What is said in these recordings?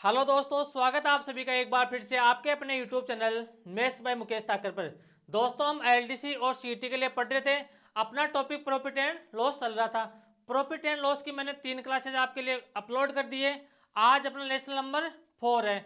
Hello दोस्तों, स्वागत है आप सभी का एक बार फिर से आपके अपने YouTube channel maths by Mukesh Thakar पर। दोस्तों, हम एलडीसी और सीईटी के लिए पढ़ रहे थे। अपना टॉपिक प्रॉफिट एंड लॉस चल रहा था। प्रॉफिट एंड लॉस की मैंने 3 क्लासेज आपके लिए अपलोड कर दी है। आज अपना लेसन नंबर 4 है।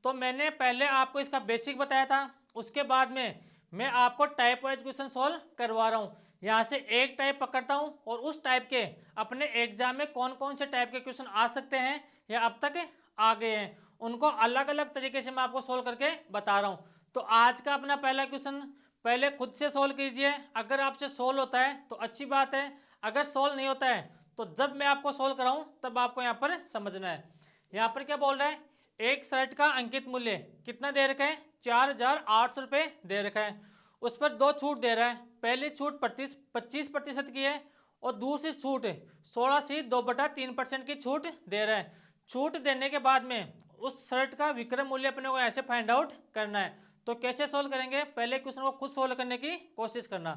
तो मैंने पहले आपको इसका बेसिक बताया था, उसके बाद में मैं आपको टाइप वाइज क्वेश्चन सॉल्व करवा रहा हूँ। यहाँ से एक टाइप पकड़ता हूँ और उस टाइप के अपने एग्जाम में कौन कौन से टाइप के क्वेश्चन आ सकते हैं या अब तक आ गए हैं, उनको अलग अलग तरीके से मैं आपको सोल्व करके बता रहा हूँ। तो आज का अपना पहला क्वेश्चन पहले खुद से सोल्व कीजिए। अगर आपसे सोल्व होता है तो अच्छी बात है, अगर सोल्व नहीं होता है तो जब मैं आपको सोल्व कराऊं तब आपको यहाँ पर समझना है। यहाँ पर क्या बोल रहा है, एक शर्ट का अंकित मूल्य कितना दे रखा है, 4,800 रुपये दे रखा है। उस पर दो छूट दे रहा है। पहली छूट 25% की है और दूसरी छूट 16 से 2/3% की छूट दे रहा है। छूट देने के बाद में उस शर्ट का विक्रय मूल्य अपने को ऐसे फाइंड आउट करना है। तो कैसे सोल्व करेंगे, पहले क्वेश्चन को खुद सोल्व करने की कोशिश करना।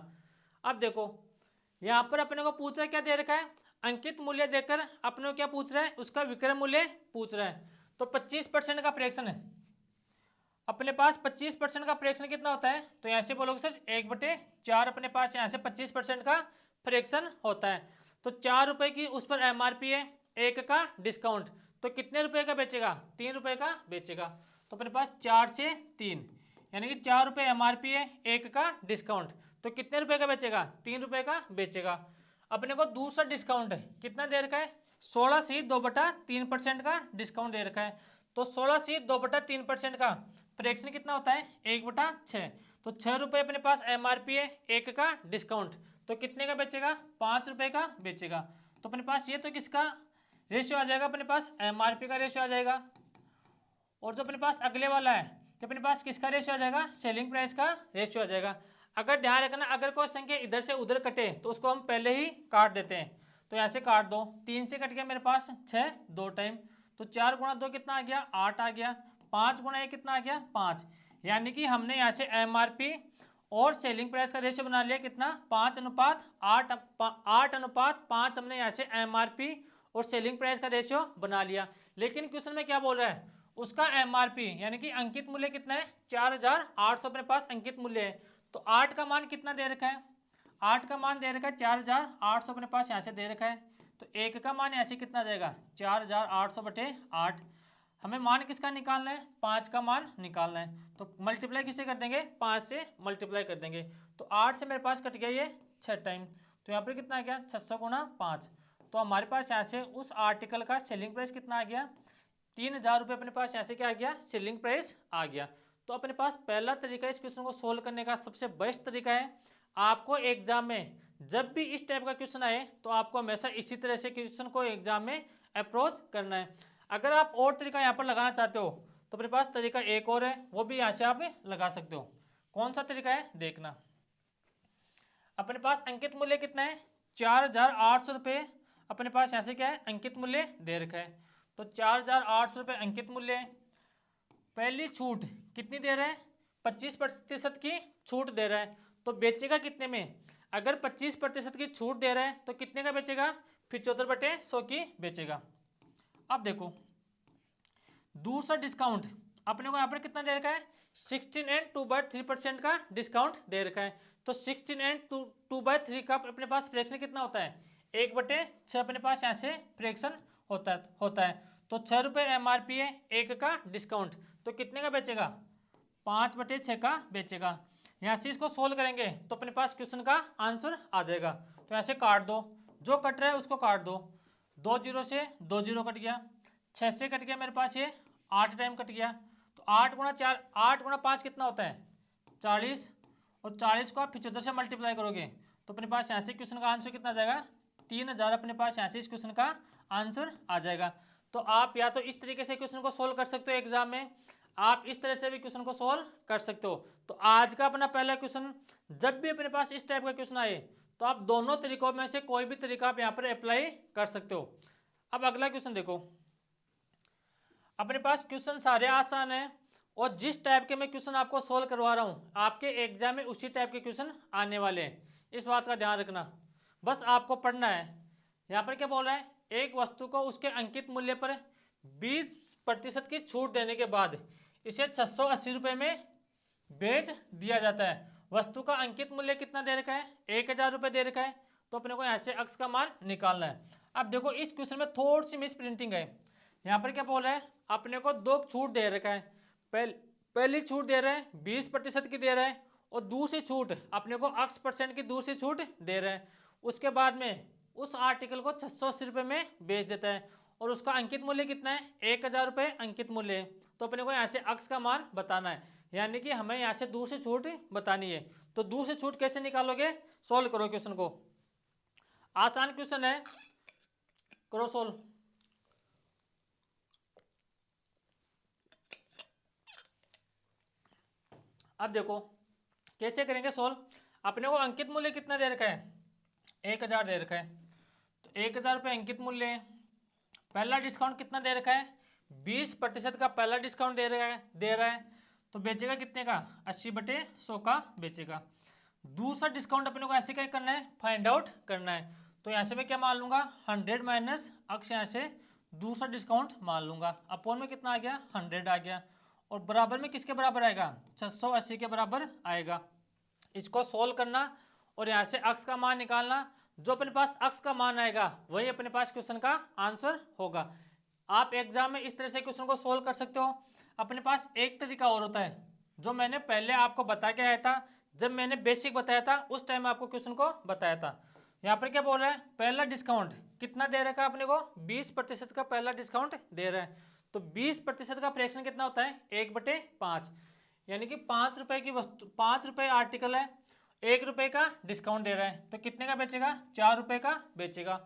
अब देखो, यहाँ पर अपने को पूछ रहा है, क्या दे रखा है, अंकित मूल्य देकर अपने को क्या पूछ रहा है, उसका विक्रय मूल्य पूछ रहा है। तो 25% का फ्रैक्शन है अपने पास। 25% का फ्रैक्शन कितना होता है, तो यहाँ से बोलोगे सर 1/4 अपने पास यहाँ से 25% का फ्रैक्शन होता है। तो 4 रुपए की उस पर एमआरपी है, 1 का डिस्काउंट, तो कितने रुपए का बेचेगा, 3 रुपए का बेचेगा। तो अपने पास 4 से 3 यानी कि 4 रुपये एमआरपी है, 1 का डिस्काउंट, तो कितने रुपए का बेचेगा, 3 रुपए का बेचेगा। अपने को दूसरा डिस्काउंट है, कितना दे रखा है, 16 से 2/3% का डिस्काउंट दे रखा है। तो 16 से 2/3% का फ्रैक्शन कितना होता है, 1/6। तो 6 रुपये अपने पास एमआरपी है, 1 का डिस्काउंट, तो कितने का बेचेगा, 5 रुपये का बेचेगा। तो अपने पास ये तो किसका रेशियो आ जाएगा, अपने पास एमआरपी का रेशियो आ जाएगा। और जो अपने पास अगले वाला है, तो अपने पास किसका रेशियो आ जाएगा, सेलिंग प्राइस का रेशियो आ जाएगा। अगर ध्यान रखना, अगर कोई संख्या इधर से उधर कटे तो उसको हम पहले ही काट देते हैं। तो यहाँ से काट दो, 3 से कट गया मेरे पास 6 दो टाइम, तो 4 गुणा 2 कितना आ गया, 8 आ गया। 5 गुणा 1 कितना आ गया, 5। यानी कि हमने यहाँ से एमआरपी और सेलिंग प्राइस का रेशियो बना लिया कितना, 5:8, 8:5 हमने यहाँ से एमआरपी और सेलिंग प्राइस का रेशियो बना लिया। लेकिन क्वेश्चन में क्या बोल रहा है, उसका एमआरपी यानी कि अंकित मूल्य कितना है, 4,800 अपने पास अंकित मूल्य है। तो 8 का मान कितना दे रखा है, 8 का मान दे रखा है 4,800 अपने पास यहाँ से दे रखा है। तो 1 का मान ऐसे कितना आ जाएगा, 4,800/8। हमें मान किसका निकालना है, 5 का मान निकालना है। तो मल्टीप्लाई किससे कर देंगे, 5 से मल्टीप्लाई कर देंगे। तो 8 से मेरे पास कट गया ये 6 टाइम, तो यहाँ पर कितना आ गया, 600 गुणा 5। तो हमारे पास यहाँ से उस आर्टिकल का सेलिंग प्राइस कितना आ गया, 3,000 रुपये अपने पास ऐसे क्या आ गया, सेलिंग प्राइस आ गया। तो अपने पास पहला तरीका इस क्वेश्चन को सोल्व करने का सबसे बेस्ट तरीका है। आपको एग्जाम में जब भी इस टाइप का क्वेश्चन आए तो आपको हमेशा इसी तरह से क्वेश्चन को एग्जाम में अप्रोच करना है। अगर आप और तरीका यहाँ पर लगाना चाहते हो तो अपने पास तरीका एक और है, वो भी यहाँ से आप लगा सकते हो। कौन सा तरीका है देखना। अपने पास अंकित मूल्य कितना है, 4,800 रुपये अपने पास यहाँ से क्या है, अंकित मूल्य दे रखा है। तो 4,800 रुपये अंकित मूल्य है। पहली छूट कितनी दे रहा है, 25% की छूट दे रहा है। तो बेचेगा कितने में, अगर 25% की छूट दे रहा है तो कितने का बेचेगा, 75/100 की बेचेगा। अब देखो दूसरा डिस्काउंट अपने को यहाँ पर कितना दे रखा है, 16 एंड 2/3% का डिस्काउंट दे रखा है। तो 16 एंड 2/3 का अपने पास फ्रैक्शन कितना होता है, 1/6 अपने पास यहाँ से फ्रैक्शन होता है। तो 6 रुपये एमआरपी है, 1 का डिस्काउंट, तो कितने का बेचेगा, 5/6 का बेचेगा। यहाँ से इसको सोल्व करेंगे तो अपने पास क्वेश्चन का आंसर आ जाएगा। तो यहाँ से काट दो, जो कट रहा है उसको काट दो। 2 जीरो से 2 जीरो कट गया, 6 से कट गया मेरे पास ये 8 टाइम कट गया। तो 8 गुणा 5 कितना होता है, 40, और 40 को आप 75 से मल्टीप्लाई करोगे तो अपने पास यहाँ से क्वेश्चन का आंसर कितना आ जाएगा, 3,000 अपने पास यहाँ से इस क्वेश्चन का आंसर आ जाएगा। तो आप या तो इस तरीके से क्वेश्चन को सोल्व कर सकते हो एग्जाम में, आप इस तरह से भी क्वेश्चन को सोल्व कर सकते हो। तो आज का अपना पहला क्वेश्चन, जब भी अपने पास इस टाइप का क्वेश्चन आए तो आप दोनों तरीकों में से कोई भी तरीका आप यहाँ पर अप्लाई कर सकते हो। अब अगला क्वेश्चन देखो, अपने पास क्वेश्चन सारे आसान हैं और जिस टाइप के मैं क्वेश्चन आपको सोल्व करवा रहा हूँ आपके एग्जाम में उसी टाइप के क्वेश्चन आने वाले हैं, इस बात का ध्यान रखना। बस आपको पढ़ना है। यहाँ पर क्या बोल रहा है, एक वस्तु को उसके अंकित मूल्य पर प्रतिशत की छूट देने के बाद इसे 680 रुपये में बेच दिया जाता है। वस्तु का अंकित मूल्य कितना दे रखा है, 1000 रुपये दे रखा है, तो अपने को यहाँ से अक्स का मान निकालना है। अब देखो इस क्वेश्चन में थोड़ी सी मिस प्रिंटिंग है। यहाँ पर क्या बोल रहा है, अपने को दो छूट दे रखा है। पहली छूट दे रहा है 20% की दे रहा है, और दूसरी छूट अपने को x % की दूसरी छूट दे रहा है। उसके बाद में उस आर्टिकल को 680 रुपये में बेच देता है, और उसका अंकित मूल्य कितना है, 1000 रुपये अंकित मूल्य है। तो अपने को यहाँ से x का मान बताना है, यानी कि हमें यहाँ से दूसरी छूट बतानी है। तो दूसरी छूट कैसे निकालोगे, सोल्व करो क्वेश्चन को। आसान क्वेश्चन है, करो सोल्व। अब देखो कैसे करेंगे सोल्व। अपने को अंकित मूल्य कितना दे रखा है, 1000 दे रखा है, तो 1000 रुपये अंकित मूल्य है। पहला डिस्काउंट कितना दे रखा है, 20% का पहला डिस्काउंट दे रहा है, तो बेचेगा कितने का, 80/100 का बेचेगा। दूसरा डिस्काउंट अपने को ऐसे क्या करना है, फाइंड आउट करना है। तो यहाँ से मैं क्या मान लूंगा, 100 माइनस अक्ष, यहाँ से दूसरा डिस्काउंट मान लूंगा। अपोन में कितना आ गया, 100 आ गया, और बराबर में किसके बराबर आएगा, 680 के बराबर आएगा। इसको सोल्व करना और यहाँ से अक्स का मान निकालना। जो अपने पास अक्स का मान आएगा वही अपने पास क्वेश्चन का आंसर होगा। आप एग्जाम में इस तरह से क्वेश्चन को सोल्व कर सकते हो। अपने पास एक तरीका और होता है, जो मैंने पहले आपको बता के आया था, जब मैंने बेसिक बताया था उस टाइम आपको क्वेश्चन को बताया था। यहाँ पर क्या बोल रहा है, पहला डिस्काउंट कितना दे रखा है अपने को, 20% का पहला डिस्काउंट दे रहा है। तो 20% का फ्रैक्शन कितना होता है, 1/5, यानी कि 5 रुपए की वस्तु, 5 रुपए आर्टिकल है, 1 रुपए का डिस्काउंट दे रहा है, तो कितने का बेचेगा, 4 रुपए का बेचेगा।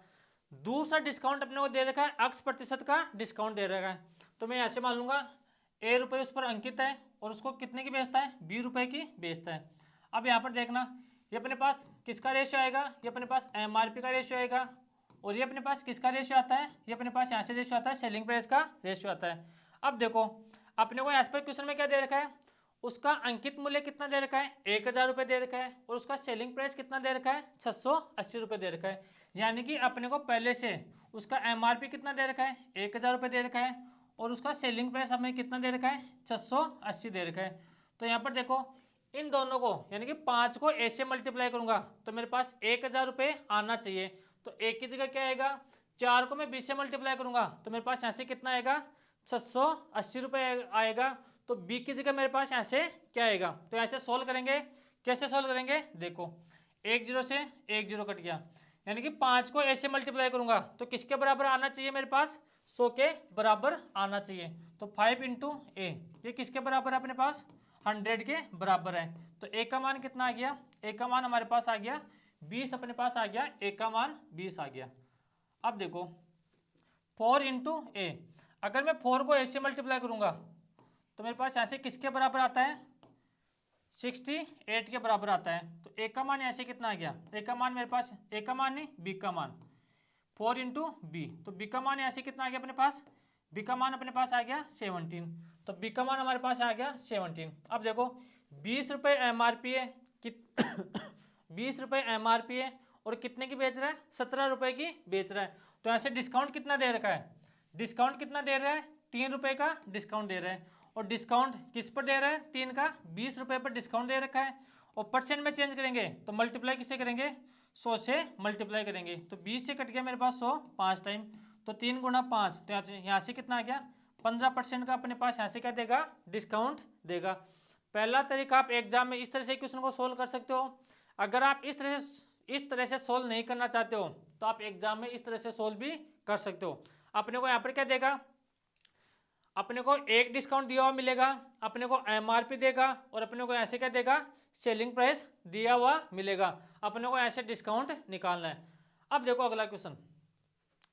दूसरा डिस्काउंट अपने को दे रखा है, x% का डिस्काउंट दे रखा है, तो मैं ऐसे मान लूंगा ए रुपये उस पर अंकित है, और उसको कितने की बेचता है, 20 रुपए की बेचता है। अब यहाँ पर देखना, ये अपने पास किसका रेशियो आएगा, ये अपने पास MRP का रेशियो आएगा, और ये अपने पास किसका रेशियो आता है, ये अपने पास यहाँ से रेशियो आता है, सेलिंग प्राइस का रेशियो आता है। अब देखो अपने को एज पर क्वेश्चन में क्या दे रखा है, उसका अंकित मूल्य कितना दे रखा है, 1000 रुपये दे रखा है, और उसका सेलिंग प्राइस कितना दे रखा है, 680 रुपये दे रखा है। यानी कि अपने को पहले से उसका MRP कितना दे रखा है, 1000 रुपये दे रखा है, और उसका सेलिंग प्राइस हमें कितना दे रखा है, 680 दे रखा है। तो यहाँ पर देखो इन दोनों को, यानी कि 5 को ऐसे मल्टीप्लाई करूंगा तो मेरे पास 1000 रुपये आना चाहिए। तो एक की जगह क्या आएगा, 4 को मैं 20 से मल्टीप्लाई करूंगा तो मेरे पास यहाँ से कितना आएगा, 680 रुपये आएगा। तो बी की जगह मेरे पास यहाँ से क्या आएगा, तो ऐसे सोल्व करेंगे। कैसे सोल्व करेंगे, देखो 1 0 से 1 0 कट गया, यानी कि 5 को ऐसे मल्टीप्लाई करूंगा तो किसके बराबर आना चाहिए, मेरे पास 100 के बराबर आना चाहिए। तो 5 × a, ये किसके बराबर है अपने पास, 100 के बराबर है। तो a का मान कितना आ गया, a का मान हमारे पास आ गया 20, अपने पास आ गया, a का मान 20 आ गया। अब देखो 4 × a, अगर मैं 4 को a से मल्टीप्लाई करूंगा तो मेरे पास ऐसे किसके बराबर आता है, 68 के बराबर आता है। तो a का मान ऐसे कितना आ गया, a का मान मेरे पास, a का मान नहीं b का मान, 4 × b, तो b का मान ऐसे कितना आ गया अपने पास, b का मान अपने पास आ गया 17, तो b का मान हमारे पास आ गया 17। अब देखो 20 रुपये MRP है, 20 रुपये MRP है, और कितने की बेच रहा है, 17 रुपये की बेच रहा है। तो ऐसे डिस्काउंट कितना दे रखा है, डिस्काउंट कितना दे रहा है, 3 रुपये का डिस्काउंट दे रहा है, और डिस्काउंट किस पर दे रहा है, 3 का 20 रुपये पर डिस्काउंट दे रखा है। और परसेंट में चेंज करेंगे तो मल्टीप्लाई किससे करेंगे, 100 से मल्टीप्लाई करेंगे। तो 20 से कट गया मेरे पास 100 5 टाइम, तो 3 × 5, तो यहाँ से कितना आ गया, 15% का अपने पास यहाँ से क्या देगा, डिस्काउंट देगा। पहला तरीका आप एग्जाम में इस तरह से क्वेश्चन को सोल्व कर सकते हो। अगर आप इस तरह से सोल्व नहीं करना चाहते हो तो आप एग्जाम में इस तरह से सोल्व भी कर सकते हो। अपने को यहाँ पर क्या देगा, अपने को एक डिस्काउंट दिया हुआ मिलेगा, अपने को MRP देगा, और अपने को ऐसे क्या देगा, सेलिंग प्राइस दिया हुआ मिलेगा। अपने को ऐसे डिस्काउंट निकालना है। अब देखो अगला क्वेश्चन,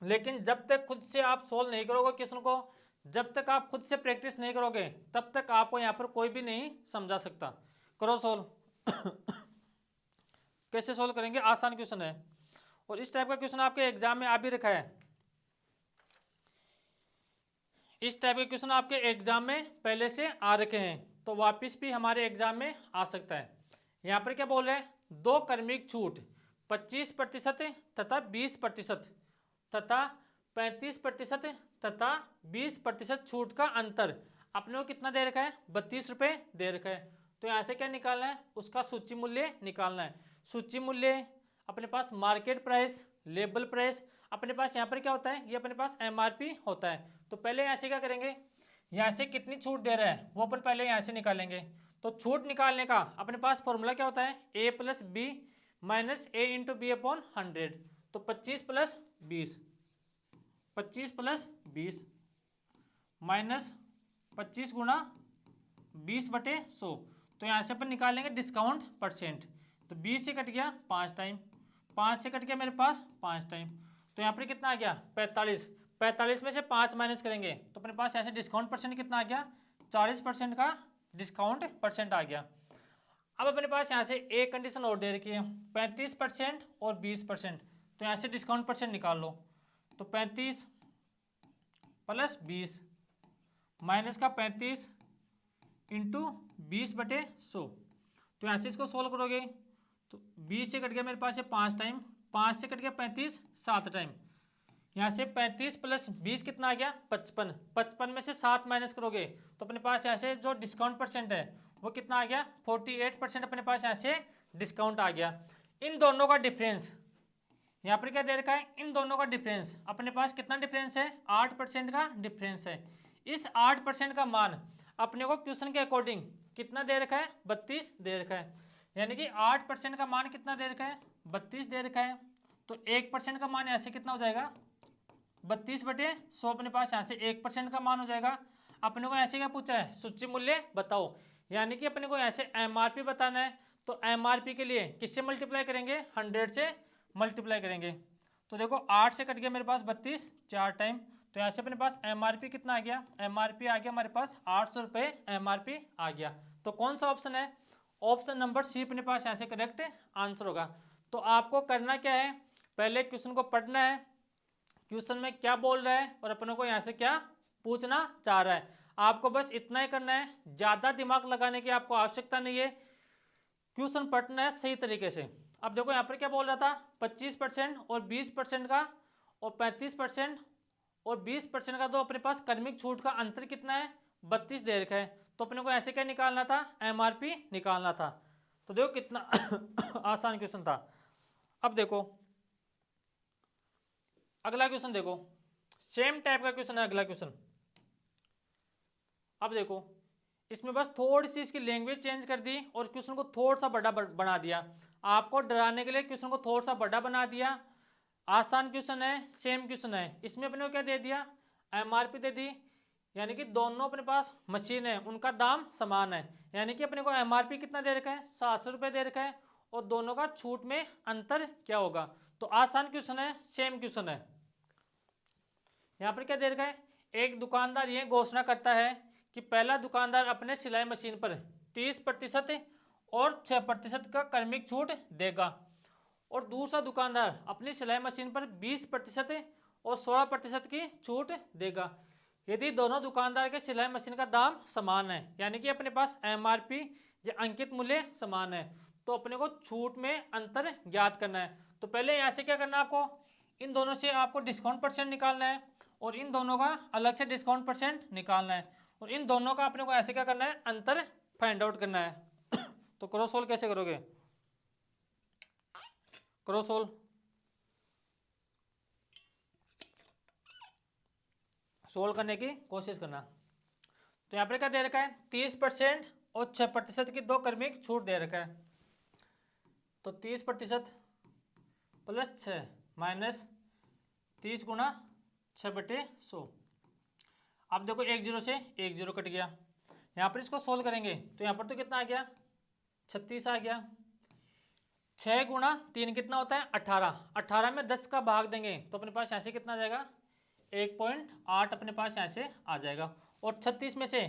लेकिन जब तक खुद से आप सोल्व नहीं करोगे क्वेश्चन को, जब तक आप खुद से प्रैक्टिस नहीं करोगे तब तक आपको यहाँ पर कोई भी नहीं समझा सकता। करो सोल्व। कैसे सोल्व करेंगे, आसान क्वेश्चन है, और इस टाइप का क्वेश्चन आपके एग्जाम में आ भी रखा है। इस टाइप के क्वेश्चन आपके एग्जाम में पहले से आ रखे हैं, तो वापस भी हमारे एग्जाम में आ सकता है। यहाँ पर क्या बोल रहे हैं, 2 क्रमिक छूट 25% तथा 20% तथा 35% तथा 20% छूट का अंतर अपने को कितना दे रखा है, 32 रुपये दे रखा है। तो यहाँ से क्या निकालना है, उसका सूची मूल्य निकालना है। सूची मूल्य अपने पास मार्केट प्राइस, लेबल प्राइस, अपने पास यहाँ पर क्या होता है, ये अपने पास MRP होता है। तो पहले यहाँ से क्या करेंगे, यहाँ से कितनी छूट दे रहा है वो अपन पहले यहाँ से निकालेंगे। तो छूट निकालने का अपने पास फॉर्मूला क्या होता है, A + B - A × B upon 100। तो 25 + 20, 25 + 20 माइनस 25 गुणा 20/100। तो यहाँ से अपन निकालेंगे डिस्काउंट परसेंट। तो 20 से कट गया 5 टाइम, 5 से कट गया मेरे पास 5 टाइम। तो यहाँ पर कितना आ गया, 45। 45 में से 5 माइनस करेंगे तो अपने पास ऐसे डिस्काउंट परसेंट कितना आ गया, 40% का डिस्काउंट परसेंट आ गया। अब अपने पास यहाँ से एक कंडीशन और दे रखी है, 35% और 20%। तो यहाँ से डिस्काउंट परसेंट निकाल लो। तो 35 + 20 माइनस का 35 इंटू 20/100। तो यहाँ से इसको सोल्व करोगे तो 20 से कट गया मेरे पास ये 5 टाइम, 5 से कट गया 35 7 टाइम। यहाँ से 35 + 20 कितना आ गया, 55। 55 में से 7 माइनस करोगे तो अपने पास यहाँ से जो डिस्काउंट परसेंट है वो कितना आ गया, 48% अपने पास यहाँ से डिस्काउंट आ गया। इन दोनों का डिफरेंस यहाँ पर क्या दे रखा है, इन दोनों का डिफरेंस अपने पास कितना डिफरेंस है, 8% का डिफरेंस है। इस 8% का मान अपने को क्वेश्चन के अकॉर्डिंग कितना दे रखा है, 32 दे रखा है। यानी कि 8% का मान कितना दे रखा है, 32 दे रखा है। तो 1% का मान ऐसे कितना हो जाएगा, 32/100 अपने पास यहाँ से 1% का मान हो जाएगा। अपने को ऐसे क्या पूछा है, सूची मूल्य बताओ, यानी कि अपने को ऐसे MRP बताना है। तो MRP के लिए किससे मल्टीप्लाई करेंगे, 100 से मल्टीप्लाई करेंगे। तो देखो 8 से कट गया मेरे पास 32 4 टाइम। तो यहाँ से अपने पास MRP कितना आ गया, MRP आ गया हमारे पास 800 रुपये MRP आ गया। तो कौन सा ऑप्शन है, ऑप्शन नंबर सी अपने पास यहाँ से करेक्ट आंसर होगा। तो आपको करना क्या है, पहले क्वेश्चन को पढ़ना है, क्वेश्चन में क्या बोल रहा है और अपनों को यहाँ से क्या पूछना चाह रहा है। आपको बस इतना ही करना है, ज़्यादा दिमाग लगाने की आपको आवश्यकता नहीं है, क्वेश्चन पढ़ना है सही तरीके से। अब देखो यहाँ पर क्या बोल रहा था, 25% और 20% का और 35% और 20% का, तो अपने पास कर्मिक छूट का अंतर कितना है, 32 दे रखा है। तो अपने को ऐसे क्या निकालना था, MRP निकालना था। तो देखो कितना आसान क्वेश्चन था। अब देखो अगला क्वेश्चन, देखो सेम टाइप का क्वेश्चन है अगला क्वेश्चन। अब देखो इसमें बस थोड़ी सी इसकी लैंग्वेज चेंज कर दी और क्वेश्चन को थोड़ा सा बड़ा बना दिया। आपको डराने के लिए क्वेश्चन को थोड़ा सा बड़ा बना दिया। आसान क्वेश्चन है, सेम क्वेश्चन है। इसमें अपने को क्या दे दिया, MRP दे दी, यानी कि दोनों अपने पास मशीन है उनका दाम समान है। यानी कि अपने को MRP कितना दे रखा है, 700 रुपये दे रखा है, और दोनों का छूट में अंतर क्या होगा। तो आसान क्वेश्चन है, सेम क्वेश्चन है। यहाँ पर क्या दे रखा है, एक दुकानदार ये घोषणा करता है कि पहला दुकानदार अपने सिलाई मशीन पर 30% और 6% का क्रमिक छूट देगा, और दूसरा दुकानदार अपनी सिलाई मशीन पर 20% और 16% की छूट देगा यदि दोनों दुकानदार के सिलाई मशीन का दाम समान है। यानी कि अपने पास MRP या अंकित मूल्य समान है, तो अपने को छूट में अंतर ज्ञात करना है। तो पहले यहाँ से क्या करना है, आपको इन दोनों से आपको डिस्काउंट परसेंट निकालना है और इन दोनों का अलग से डिस्काउंट परसेंट निकालना है, और इन दोनों का अपने को ऐसे क्या करना है, अंतर फाइंड आउट करना है। तो क्रॉस सोल्व कैसे करोगे, क्रॉस सोल्व सोल्व करने की कोशिश करना। तो यहाँ पर क्या दे रखा है, 30% और 6% की दो क्रमिक छूट दे रखा है। तो 30% + 6 माइनस 30 गुणा 6/100। अब देखो 1 0 से 1 0 कट गया। यहाँ पर इसको सोल्व करेंगे तो यहाँ पर तो कितना आ गया, 36 आ गया। 6 गुणा 3 कितना होता है, 18। 18 में 10 का भाग देंगे तो अपने पास यहाँ से कितना आ जाएगा, 1.8 अपने पास यहाँ से आ जाएगा। और 36 में से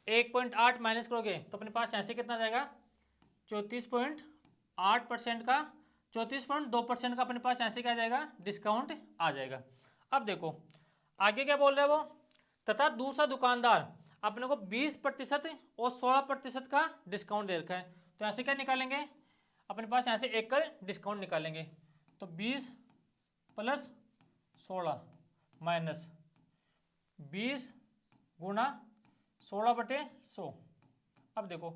1.8 माइनस करोगे तो अपने पास यहाँ से कितना आ जाएगा, 34.8% का 34.2% का अपने पास यहाँ से क्या आ जाएगा, डिस्काउंट आ जाएगा। अब देखो आगे क्या बोल रहा है वो, तथा दूसरा दुकानदार अपने को 20% और 16% का डिस्काउंट दे रखा है। तो यहाँ से क्या निकालेंगे, अपने पास यहाँ से एक कर डिस्काउंट निकालेंगे। तो 20 + 16 माइनस 20 गुणा 16/100। अब देखो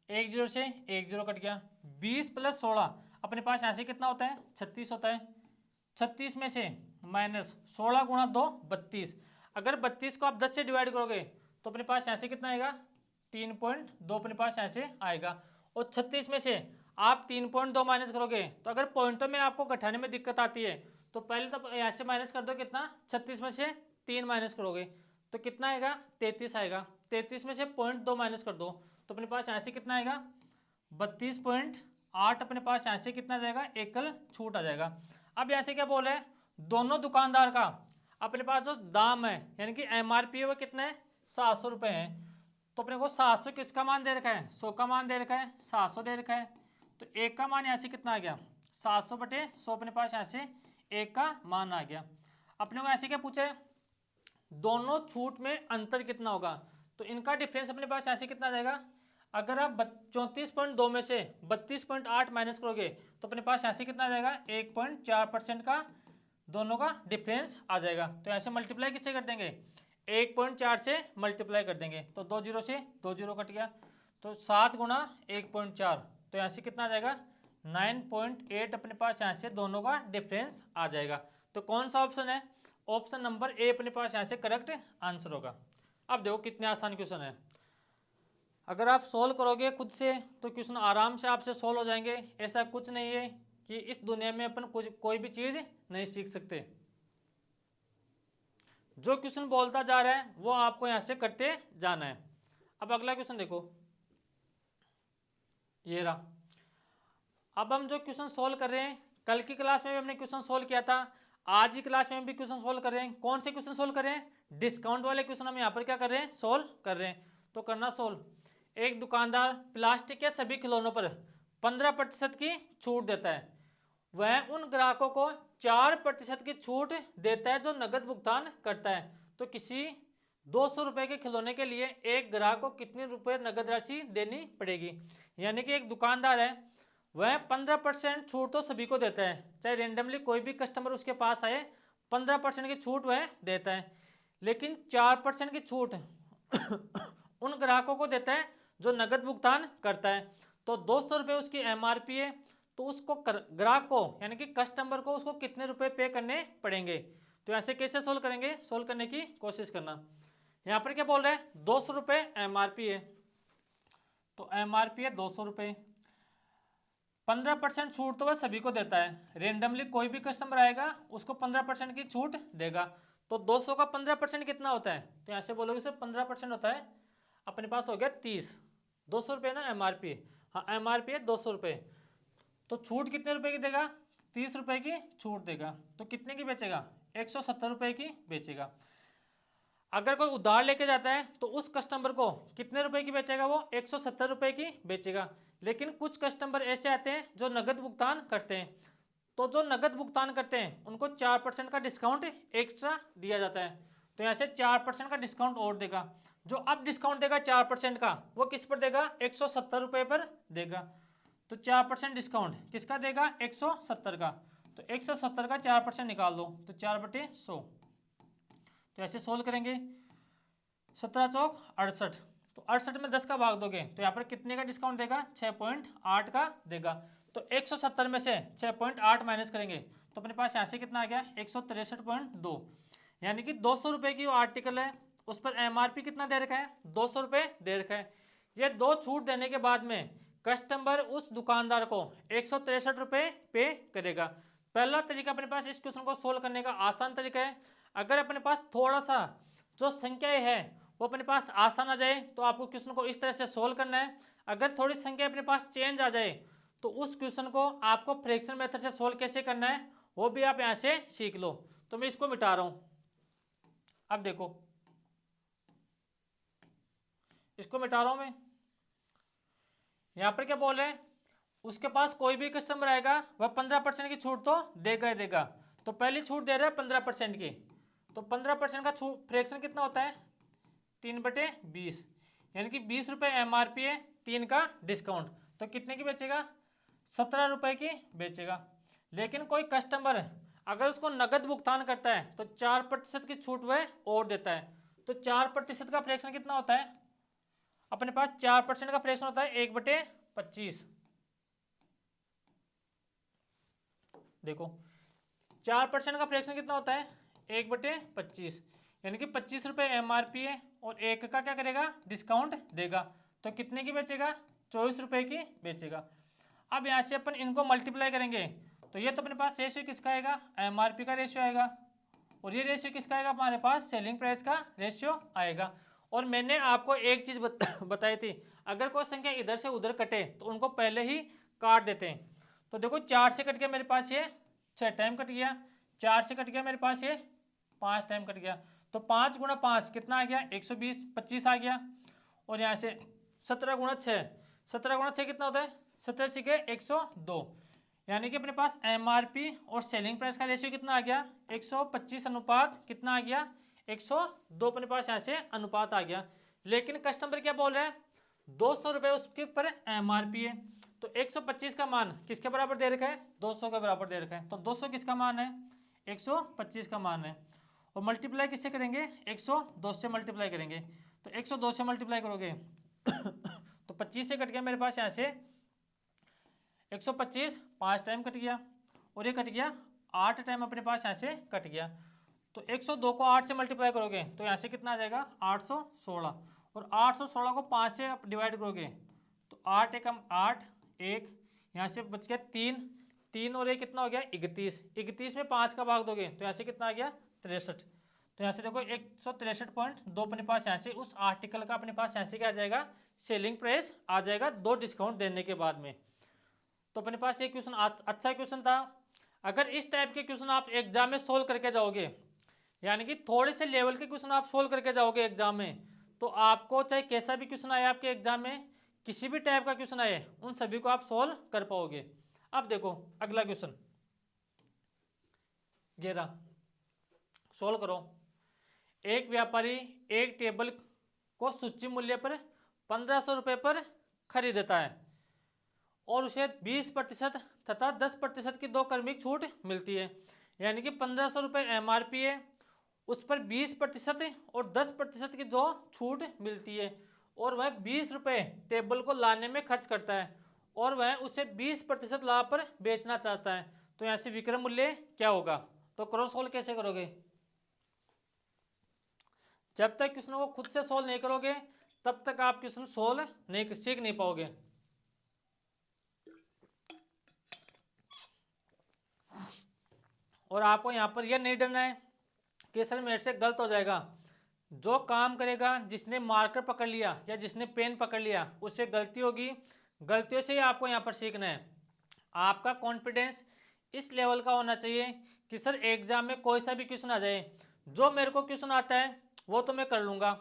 1 0 से 1 0 कट गया, 20 + 16 अपने पास यहाँ से कितना होता है 36 होता है। 36 में से माइनस 16 गुणा 2 32। अगर 32 को आप 10 से डिवाइड करोगे तो अपने पास यहाँ से कितना आएगा 3.2 अपने पास यहाँ से आएगा। और 36 में से आप 3.2 माइनस करोगे तो अगर पॉइंटों में आपको घटाने में दिक्कत आती है तो पहले तो यहाँ से माइनस कर दो कितना 36 में से 3 माइनस करोगे तो कितना आएगा 33 आएगा। 33 में से 0.2 माइनस कर दो तो अपने पास यहाँ से कितना आएगा 32.8 अपने पास यहाँ से कितना जाएगा एकल छूट आ जाएगा। अब यहाँ से क्या बोल रहे हैं दोनों दुकानदार का अपने पास जो दाम है यानी कि MRP है वो कितना है 700 रुपये है। तो अपने को 700 किसका मान दे रखा है 100 का मान दे रखा है 700 दे रखा है। तो एक का मान यहाँ से कितना आ गया 700/100 अपने पास यहाँ से एक का मान आ गया। अपने को ऐसे क्या पूछा है दोनों छूट में अंतर कितना होगा तो इनका डिफरेंस अपने पास यहाँ से कितना आ जाएगा। अगर आप 34.2 में से 32.8 माइनस करोगे तो अपने पास यहाँ से कितना आ जाएगा 1.4% का दोनों का डिफरेंस आ जाएगा। तो ऐसे मल्टीप्लाई किससे कर देंगे 1.4 से मल्टीप्लाई कर देंगे तो 2 0 से 2 0 कट गया तो 7 गुणा 1.4 तो यहाँ से कितना आ जाएगा 9.8 अपने पास यहाँ से दोनों का डिफरेंस आ जाएगा। तो कौन सा ऑप्शन है ऑप्शन नंबर ए अपने पास यहाँ से करेक्ट आंसर होगा। अब देखो कितने आसान क्वेश्चन है, अगर आप सोल्व करोगे खुद से तो क्वेश्चन आराम से आपसे सोल्व हो जाएंगे। ऐसा कुछ नहीं है कि इस दुनिया में अपन कुछ कोई भी चीज नहीं सीख सकते। जो क्वेश्चन बोलता जा रहा है वो आपको यहां से करते जाना है। अब अगला क्वेश्चन देखो ये रहा। अब हम जो क्वेश्चन सोल्व कर रहे हैं कल की क्लास में भी हमने क्वेश्चन सोल्व किया था, आज की क्लास में भी क्वेश्चन सोल्व कर रहे हैं। कौन से क्वेश्चन सोल्व कर रहे हैं डिस्काउंट वाले क्वेश्चन हम यहाँ पर क्या कर रहे हैं सोल्व कर रहे हैं। तो करना सोल्व। एक दुकानदार प्लास्टिक के सभी खिलौनों पर 15% की छूट देता है, वह उन ग्राहकों को 4% की छूट देता है जो नगद भुगतान करता है। तो किसी 200 रुपए के खिलौने के लिए एक ग्राहक को कितने रुपए नगद राशि देनी पड़ेगी। यानी कि एक दुकानदार है वह 15% छूट तो सभी को देता है, चाहे रेंडमली कोई भी कस्टमर उसके पास आए 15% की छूट वह देता है, लेकिन 4% की छूट उन ग्राहकों को देता है जो नगद भुगतान करता है। तो 200 रुपये उसकी MRP है तो उसको ग्राहक को यानी कि कस्टमर को उसको कितने रुपए पे करने पड़ेंगे। तो यहाँ से कैसे सोल्व करेंगे सोल्व करने की कोशिश करना। यहाँ पर क्या बोल रहे हैं 200 रुपये MRP है तो MRP है 200 रुपये, 15% छूट तो वह सभी को देता है, रेंडमली कोई भी कस्टमर आएगा उसको 15% की छूट देगा। तो 200 का 15% कितना होता है तो यहाँ से बोलोगे सिर्फ 15% होता है, अपने पास हो गया 30। 200 रुपये ना MRP, हाँ MRP है 200 रुपये, तो छूट कितने रुपए की देगा 30 रुपए की छूट देगा। तो कितने की बेचेगा 170 रुपए की बेचेगा। अगर कोई उधार लेके जाता है तो उस कस्टमर को कितने रुपए की बेचेगा वो 170 रुपए की बेचेगा। लेकिन कुछ कस्टमर ऐसे आते हैं जो नगद भुगतान करते हैं, तो जो नगद भुगतान करते हैं उनको 4% का डिस्काउंट एक्स्ट्रा दिया जाता है। तो यहाँ से 4% का डिस्काउंट और देगा। जो अब डिस्काउंट देगा 4% का वो किस पर देगा 170 रुपये पर देगा। तो 4% डिस्काउंट किसका देगा 170 का, तो 170 का 4% निकाल दो तो 4/100। तो ऐसे सोल्व करेंगे 17 चौक 68, तो 68 में 10 का भाग दोगे तो यहाँ पर कितने का डिस्काउंट देगा 6.8 का देगा। तो 170 में से 6.8 माइनस करेंगे तो अपने पास यहाँ से कितना आ गया 163.2। यानी कि 200 रुपये की वो आर्टिकल है उस पर MRP कितना दे रखा है 200 रुपये दे रखा है। ये दो छूट देने के बाद में कस्टमर उस दुकानदार को 163 रुपये पे करेगा। पहला तरीका अपने पास इस क्वेश्चन को सोल्व करने का आसान तरीका है, अगर अपने पास थोड़ा सा जो संख्याएं है वो अपने पास आसान आ जाए तो आपको क्वेश्चन को इस तरह से सोल्व करना है। अगर थोड़ी संख्या अपने पास चेंज आ जाए तो उस क्वेश्चन को आपको फ्रैक्शन मेथड से सोल्व कैसे करना है वो भी आप यहाँ से सीख लो। तो मैं इसको मिटा रहा हूँ। अब देखो इसको मिटा रहा हूँ मैं। यहाँ पर क्या बोल रहे हैं उसके पास कोई भी कस्टमर आएगा वह 15% की छूट तो देगा ही देगा। तो पहली छूट दे रहा है 15% की, तो 15% का फ्रैक्शन कितना होता है 3/20, यानी कि 20 रुपये MRP है 3 का डिस्काउंट, तो कितने की बेचेगा 17 रुपये की बेचेगा। लेकिन कोई कस्टमर अगर उसको नगद भुगतान करता है तो 4% की छूट वह और देता है। तो 4% का फ्रैक्शन कितना होता है अपने पास? 4% का फ्रैक्शन होता है 1/25। देखो 4% का फ्रैक्शन कितना होता है? 1/25, यानी कि 25 रुपये MRP है और 1 का क्या करेगा? डिस्काउंट देगा। तो कितने की बेचेगा? 24 रुपये की बेचेगा। अब यहाँ से अपन इनको मल्टीप्लाई करेंगे तो ये तो अपने पास रेशियो किसका आएगा? MRP का रेशियो आएगा। और ये रेशियो किसका आएगा? हमारे पास सेलिंग प्राइस का रेशियो आएगा। और मैंने आपको एक चीज़ बताई थी, अगर कोई संख्या इधर से उधर कटे तो उनको पहले ही काट देते हैं। तो देखो 4 से कट गया मेरे पास ये 6 टाइम कट गया, 4 से कट गया मेरे पास ये 5 टाइम कट गया। तो 5 गुणा 5 कितना आ गया? 120, 25 आ गया। और यहाँ से 17 गुणा 6, 17 गुणा 6 कितना होता है? 17 6 102, यानी कि अपने पास MRP और सेलिंग प्राइस का रेशियो कितना आ गया? 125 अनुपात कितना आ गया? 102 अपने पास यहाँ से अनुपात आ गया। लेकिन कस्टमर क्या बोल रहे हैं? 200 रुपये उसके ऊपर MRP है, तो 125 का मान किसके बराबर दे रखा है? 200 के बराबर दे रखा है। तो 200 किसका मान है? 125 का मान है। और मल्टीप्लाई किससे करेंगे? 102 से मल्टीप्लाई करेंगे। तो 102 से मल्टीप्लाई करोगे तो 25 से कट गया मेरे पास यहाँ से 125, 5 टाइम कट गया। और ये कट गया 8 टाइम अपने पास यहाँ से कट गया। तो 102 को 8 से मल्टीप्लाई करोगे तो यहाँ से कितना आ जाएगा? 816। और 816 को 5 से डिवाइड करोगे तो 8 एकम 8, 1 यहाँ से बच गया 3, 3 और ये कितना हो गया? 31, 31 में 5 का भाग दोगे तो यहाँ से कितना आ गया? 63। तो यहाँ से देखो 163.2 अपने पास यहाँ से उस आर्टिकल का अपने पास यहाँ से क्या आ जाएगा? सेलिंग प्राइस आ जाएगा 2 डिस्काउंट देने के बाद में। तो अपने पास ये क्वेश्चन अच्छा क्वेश्चन था। अगर इस टाइप के क्वेश्चन आप एग्जाम में सोल्व करके जाओगे, यानी कि थोड़े से लेवल के क्वेश्चन आप सोल्व करके जाओगे एग्जाम में, तो आपको चाहे कैसा भी क्वेश्चन आए आपके एग्जाम में, किसी भी टाइप का क्वेश्चन आए, उन सभी को आप सोल्व कर पाओगे। अब देखो अगला क्वेश्चन 11 सोल्व करो। एक व्यापारी एक टेबल को सूची मूल्य पर 1500 रुपये पर खरीदता है और उसे 20% तथा 10% की 2 क्रमिक छूट मिलती है, यानी कि 1500 रुपये MRP है, उस पर 20% और 10% की जो छूट मिलती है, और वह 20 रुपये टेबल को लाने में खर्च करता है और वह उसे 20% लाभ पर बेचना चाहता है। तो यहाँ से विक्रय मूल्य क्या होगा? तो क्रॉस सोल्व कैसे करोगे? जब तक क्वेश्चन को खुद से सोल्व नहीं करोगे तब तक आप क्वेश्चन सोल्व नहीं सीख नहीं पाओगे। और आपको यहाँ पर यह नहीं डरना है कि सर मेरे से गलत हो जाएगा। जो काम करेगा, जिसने मार्कर पकड़ लिया या जिसने पेन पकड़ लिया, उससे गलती होगी, गलतियों से ही आपको यहाँ पर सीखना है। आपका कॉन्फिडेंस इस लेवल का होना चाहिए कि सर एग्जाम में कोई सा भी क्वेश्चन आ जाए, जो मेरे को क्वेश्चन आता है वो तो मैं कर लूँगा,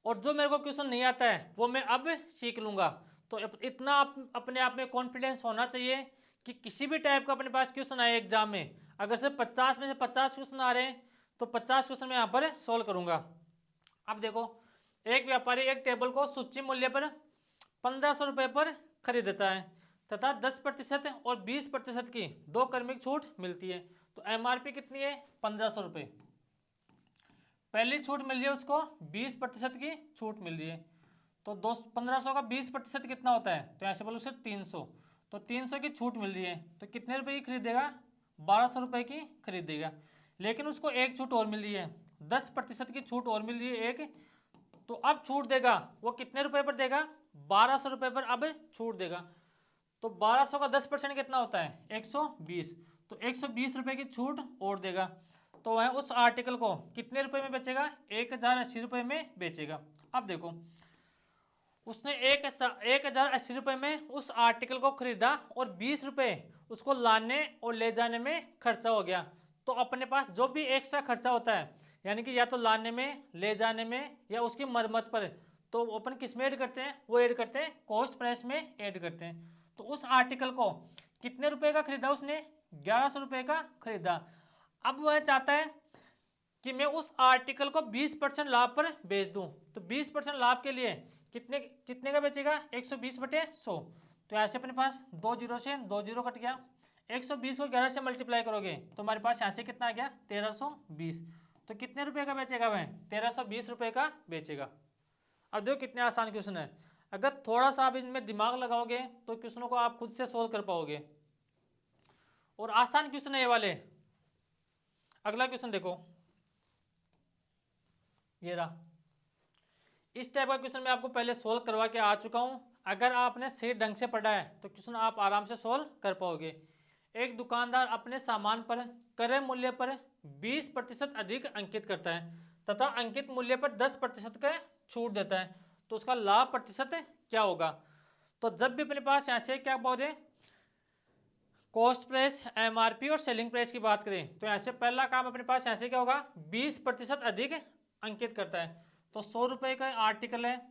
और जो मेरे को क्वेश्चन नहीं आता है वो मैं अब सीख लूँगा। तो इतना अपने आप में कॉन्फिडेंस होना चाहिए कि किसी भी टाइप का अपने पास क्वेश्चन आए एग्जाम में, अगर सिर्फ 50 में से 50 क्वेश्चन आ रहे हैं तो 50 क्वेश्चन मैं यहाँ पर सोल्व करूँगा। अब देखो एक व्यापारी एक टेबल को सूची मूल्य पर 1500 रुपये पर खरीदता है तथा 10% और 20% की 2 क्रमिक छूट मिलती है। तो MRP कितनी है? 1500 रुपये। पहली छूट मिल रही है उसको 20% की छूट मिल रही है। तो 1500 का 20% कितना होता है? तो ऐसे बोलो सिर्फ 300। तो 300 की छूट मिल रही है तो कितने रुपए की खरीदेगा? 1200 रुपये की खरीदेगा। लेकिन उसको एक छूट और मिल रही है, 10% की छूट और मिल रही है एक, तो अब छूट देगा वो कितने रुपए पर देगा? 1200 रुपये पर अब छूट देगा। तो 1200 का 10% कितना होता है? 120। तो 120 रुपये की छूट और देगा, तो वह उस आर्टिकल को कितने रुपए में बेचेगा? 1080 रुपये में बेचेगा। अब देखो उसने 1080 रुपये में उस आर्टिकल को खरीदा और 20 रुपये उसको लाने और ले जाने में खर्चा हो गया। तो अपने पास जो भी एक्स्ट्रा खर्चा होता है, यानी कि या तो लाने में, ले जाने में, या उसकी मरम्मत पर, तो अपन किस में ऐड करते हैं? वो ऐड करते हैं कॉस्ट प्राइस में ऐड करते हैं। तो उस आर्टिकल को कितने रुपए का खरीदा उसने? 1100 रुपये का खरीदा। अब वह चाहता है कि मैं उस आर्टिकल को 20% लाभ पर बेच दूं। तो 20% लाभ के लिए कितने कितने का बेचेगा? 120/100। तो ऐसे अपने पास 2 जीरो से 2 जीरो कट गया, 120 को 11 से मल्टीप्लाई करोगे तो हमारे पास यहाँ से कितना आ गया 1320। तो कितने रुपए का बेचेगा वह 1320 रुपए का बेचेगा। अब देखो कितने आसान क्वेश्चन है, अगर थोड़ा सा आप इनमें दिमाग लगाओगे तो क्वेश्चनों को आप खुद से सोल्व कर पाओगे, और आसान क्वेश्चन है ये वाले। अगला क्वेश्चन देखो, ये रहा। इस टाइप का क्वेश्चन मैं आपको पहले सोल्व करवा के आ चुका हूं। अगर आपने सही ढंग से पढ़ा है तो क्वेश्चन आप आराम से सोल्व कर पाओगे। एक दुकानदार अपने सामान पर क्रय मूल्य पर 20% अधिक अंकित करता है तथा अंकित मूल्य पर 10% का छूट देता है, तो उसका लाभ प्रतिशत क्या होगा। तो जब भी अपने पास यहाँ से क्या बोल रहे, कॉस्ट प्राइस, एमआरपी और सेलिंग प्राइस की बात करें तो यहाँ से पहला काम अपने पास यहाँ से क्या होगा 20% अधिक अंकित करता है। तो 100 रुपये का आर्टिकल है,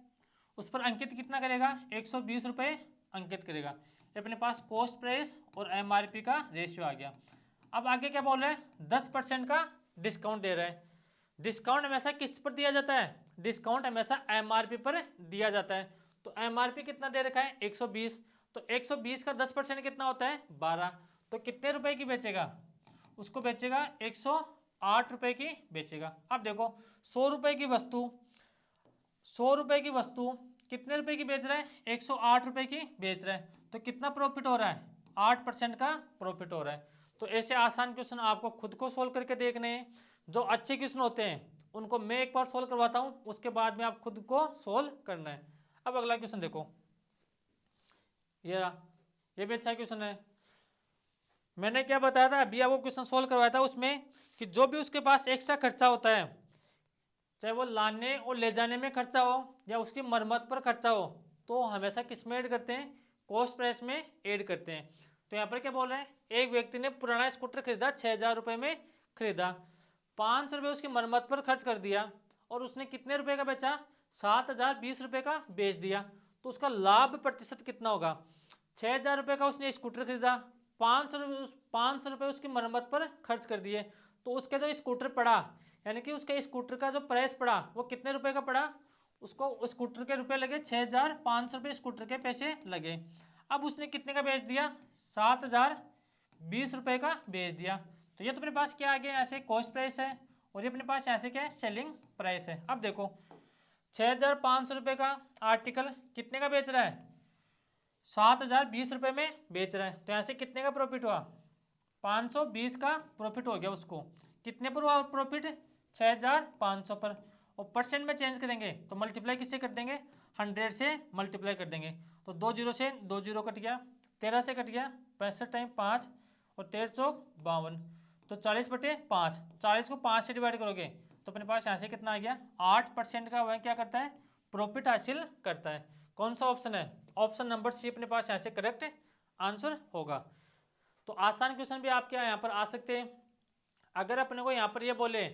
उस पर अंकित कितना करेगा 120 रुपये अंकित करेगा। ये अपने पास कॉस्ट प्राइस और एमआरपी का रेशियो आ गया। अब आगे क्या बोल रहे हैं 10% का डिस्काउंट दे रहे हैं। डिस्काउंट हमेशा किस पर दिया जाता है, डिस्काउंट हमेशा एमआरपी पर दिया जाता है। तो एमआरपी कितना दे रखा है 120, तो 120 का 10% कितना होता है 12। तो कितने रुपए की बेचेगा, उसको बेचेगा 108 रुपए की बेचेगा। अब देखो 100 रुपए की वस्तु, 100 रुपए की वस्तु कितने रुपए की बेच रहा है 108 रुपए की बेच रहा है, तो कितना प्रॉफिट हो रहा है 8% का प्रॉफिट हो रहा है। तो ऐसे आसान क्वेश्चन आपको खुद को सोल्व करके देखने हैं। जो अच्छे क्वेश्चन होते हैं उनको मैं एक बार सोल्व करवाता हूं, उसके बाद में आप खुद को सोल्व करना है। अब अगला क्वेश्चन देखो, ये रहा, ये भी अच्छा क्वेश्चन है। मैंने क्या बताया था अभी आपको क्वेश्चन सोल्व करवाया था उसमें कि जो भी उसके पास एक्स्ट्रा खर्चा होता है, चाहे वो लाने और ले जाने में खर्चा हो या उसकी मरम्मत पर खर्चा हो, तो हमेशा किस में ऐड करते हैं कॉस्ट प्राइस में ऐड करते हैं। तो यहाँ पर क्या बोल रहे हैं, एक व्यक्ति ने पुराना स्कूटर खरीदा 6000 रुपये में खरीदा, 500 रुपये उसकी मरम्मत पर खर्च कर दिया और उसने कितने रुपए का बेचा 7020 रुपये का बेच दिया। तो उसका लाभ प्रतिशत कितना होगा, 6000 रुपये का उसने स्कूटर खरीदा, 500 रुपये उसकी मरम्मत पर खर्च कर दिए, तो उसका जो स्कूटर पड़ा यानी कि उसके स्कूटर का जो प्राइस पड़ा वो कितने रुपए का पड़ा, उसको स्कूटर के रुपए लगे 6500 रुपये स्कूटर के पैसे लगे। अब उसने कितने का बेच दिया 7020 रुपये का बेच दिया। तो ये तो अपने पास क्या आ गया, यहाँ से कॉस्ट प्राइस है और ये अपने पास यहाँ से क्या है सेलिंग प्राइस है। अब देखो 6500 रुपये का आर्टिकल कितने का बेच रहा है 7020 रुपये में बेच रहा है, तो यहाँ से कितने का प्रॉफिट हुआ 520 का प्रॉफिट हो गया उसको। कितने पर हुआ प्रॉफिट 6500 पर, और परसेंट में चेंज करेंगे तो मल्टीप्लाई किससे कर देंगे 100 से मल्टीप्लाई कर देंगे। तो 2 जीरो से 2 जीरो कट गया, 13 से कट गया 65 टाइम 5 और 13 चौक 52, तो 40/5, 40 को 5 से डिवाइड करोगे तो अपने पास यहाँ से कितना आ गया 8% का वह क्या करता है प्रॉफिट हासिल करता है। कौन सा ऑप्शन है, ऑप्शन नंबर सी अपने पास यहाँ से करेक्ट आंसर होगा। तो आसान क्वेश्चन भी आपके यहाँ पर आ सकते हैं। अगर अपने को यहाँ पर ये बोले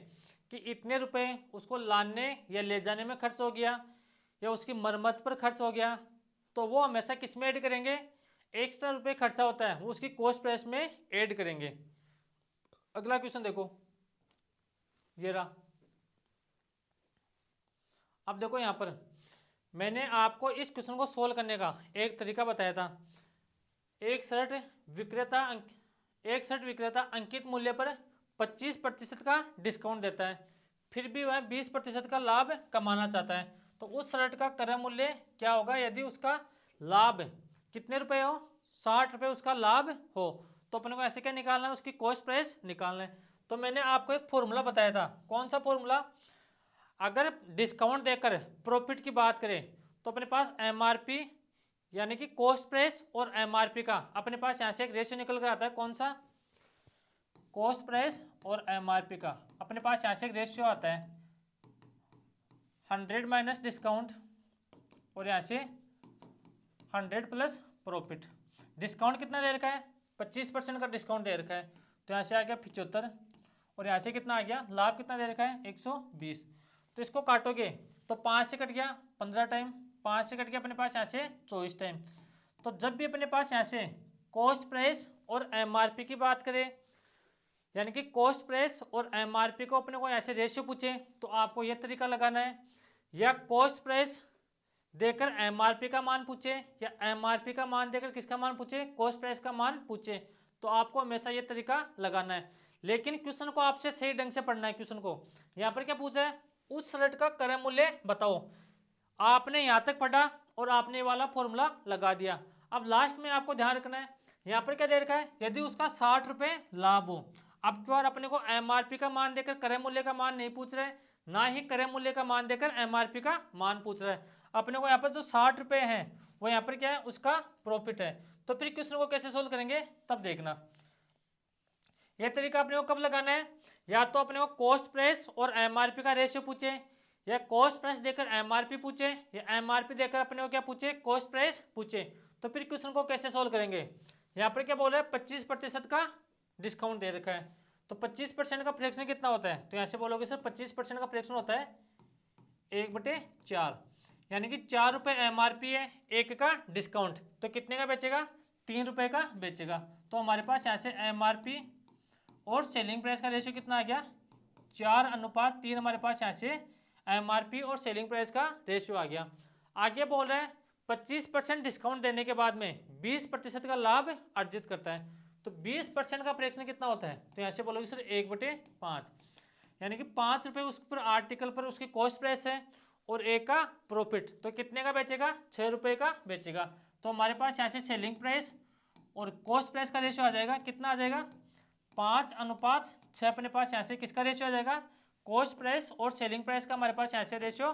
कि इतने रुपए उसको लाने या ले जाने में खर्च हो गया या उसकी मरम्मत पर खर्च हो गया, तो वो हमेशा किस में ऐड करेंगे, एक्स्ट्रा रुपए खर्चा होता है वो उसकी कॉस्ट प्राइस में ऐड करेंगे। अगला क्वेश्चन देखो, ये रहा। अब देखो यहाँ पर मैंने आपको इस क्वेश्चन को सोल्व करने का एक तरीका बताया था। एक शर्ट विक्रेता अंकित मूल्य पर 25% का डिस्काउंट देता है, फिर भी वह 20% का लाभ कमाना चाहता है, तो उस शर्ट का क्रय मूल्य क्या होगा यदि उसका लाभ कितने रुपए हो 60 रुपये उसका लाभ हो। तो अपने को ऐसे क्या निकालना है उसकी कॉस्ट प्राइस निकालना है। तो मैंने आपको एक फॉर्मूला बताया था, कौन सा फॉर्मूला, अगर डिस्काउंट देकर प्रॉफिट की बात करें तो अपने पास एमआरपी यानी कि कॉस्ट प्राइस और एमआरपी का अपने पास यहाँ से एक रेशियो निकल कर आता है, कौन सा कॉस्ट प्राइस और एमआरपी का अपने पास यहाँ से एक रेशियो आता है 100 माइनस डिस्काउंट और यहाँ से 100 प्लस प्रॉफिट। डिस्काउंट कितना दे रखा है 25% का डिस्काउंट दे रखा है, तो यहाँ से आ गया 75 और यहाँ से कितना आ गया लाभ कितना दे रखा है 120। तो इसको काटोगे तो 5 से कट गया 15 टाइम, 5 से कट गया अपने पास यहाँ से 24 टाइम। तो जब भी अपने पास यहाँ से कॉस्ट प्राइस और एमआरपी की बात करें यानी कि कॉस्ट प्राइस और एमआरपी को अपने को ऐसे रेशियो पूछे तो आपको यह तरीका लगाना है, या कॉस्ट प्राइस देकर एमआरपी का मान पूछे या एमआरपी का मान देकर किसका मान पूछे कॉस्ट प्राइस का मान पूछे, तो आपको हमेशा ये तरीका लगाना है। लेकिन क्वेश्चन को आपसे सही ढंग से पढ़ना है। क्वेश्चन को यहाँ पर क्या पूछा है, उस ऋण का क्रय मूल्य बताओ। आपने यहाँ तक पढ़ा और आपने ये वाला फॉर्मूला लगा दिया। अब लास्ट में आपको ध्यान रखना है, यहाँ पर क्या दे रखा है, यदि उसका 60 रुपये लाभ हो। अब की बार अपने को एमआरपी का मान देकर क्रय मूल्य का मान नहीं पूछ रहे, ना ही क्रय मूल्य का मान देकर एमआरपी का मान पूछ रहा है। अपने को यहाँ पर जो 60 रुपये है वो यहाँ पर क्या है, उसका प्रॉफिट है। तो फिर क्वेश्चन को कैसे सोल्व करेंगे तब देखना। यह तरीका अपने को कब लगाना है, या तो अपने को कॉस्ट प्राइस और एमआरपी का रेशियो पूछे, या कॉस्ट प्राइस देकर एमआरपी पूछे, या एमआरपी देकर अपने को क्या पूछे, कॉस्ट प्राइस पूछे। तो फिर क्वेश्चन को कैसे सोल्व करेंगे। यहाँ पर क्या बोल रहा है, 25% का डिस्काउंट दे रखा है। तो 25% का फ्रैक्शन कितना होता है, तो यहाँ से बोलोगे सर 25% का फ्रैक्शन होता है 1/4, यानी कि 4 रुपये एमआरपी है, 1 का डिस्काउंट, तो कितने का बेचेगा, 3 रुपये का बेचेगा। तो हमारे पास यहाँ से एमआरपी और सेलिंग प्राइस का रेशियो कितना आ गया, 4:3। हमारे पास यहाँ से एमआरपी और सेलिंग प्राइस का रेशियो आ गया। आगे बोल रहे हैं 25% डिस्काउंट देने के बाद में 20% का लाभ अर्जित करता है। तो 20% का फ्रैक्शन कितना होता है, तो यहाँ से बोलोगे सर 1/5, यानी कि 5 रुपये उस पर आर्टिकल पर उसकी कॉस्ट प्राइस है और 1 का प्रॉफिट, तो कितने का बेचेगा, 6 रुपये का बेचेगा। तो हमारे पास यहाँ से सेलिंग प्राइस और कॉस्ट प्राइस का रेशियो आ जाएगा, कितना आ जाएगा, 5:6। अपने पास यहाँ से किसका रेशियो आ जाएगा, कॉस्ट प्राइस और सेलिंग प्राइस का हमारे पास यहाँ से रेशियो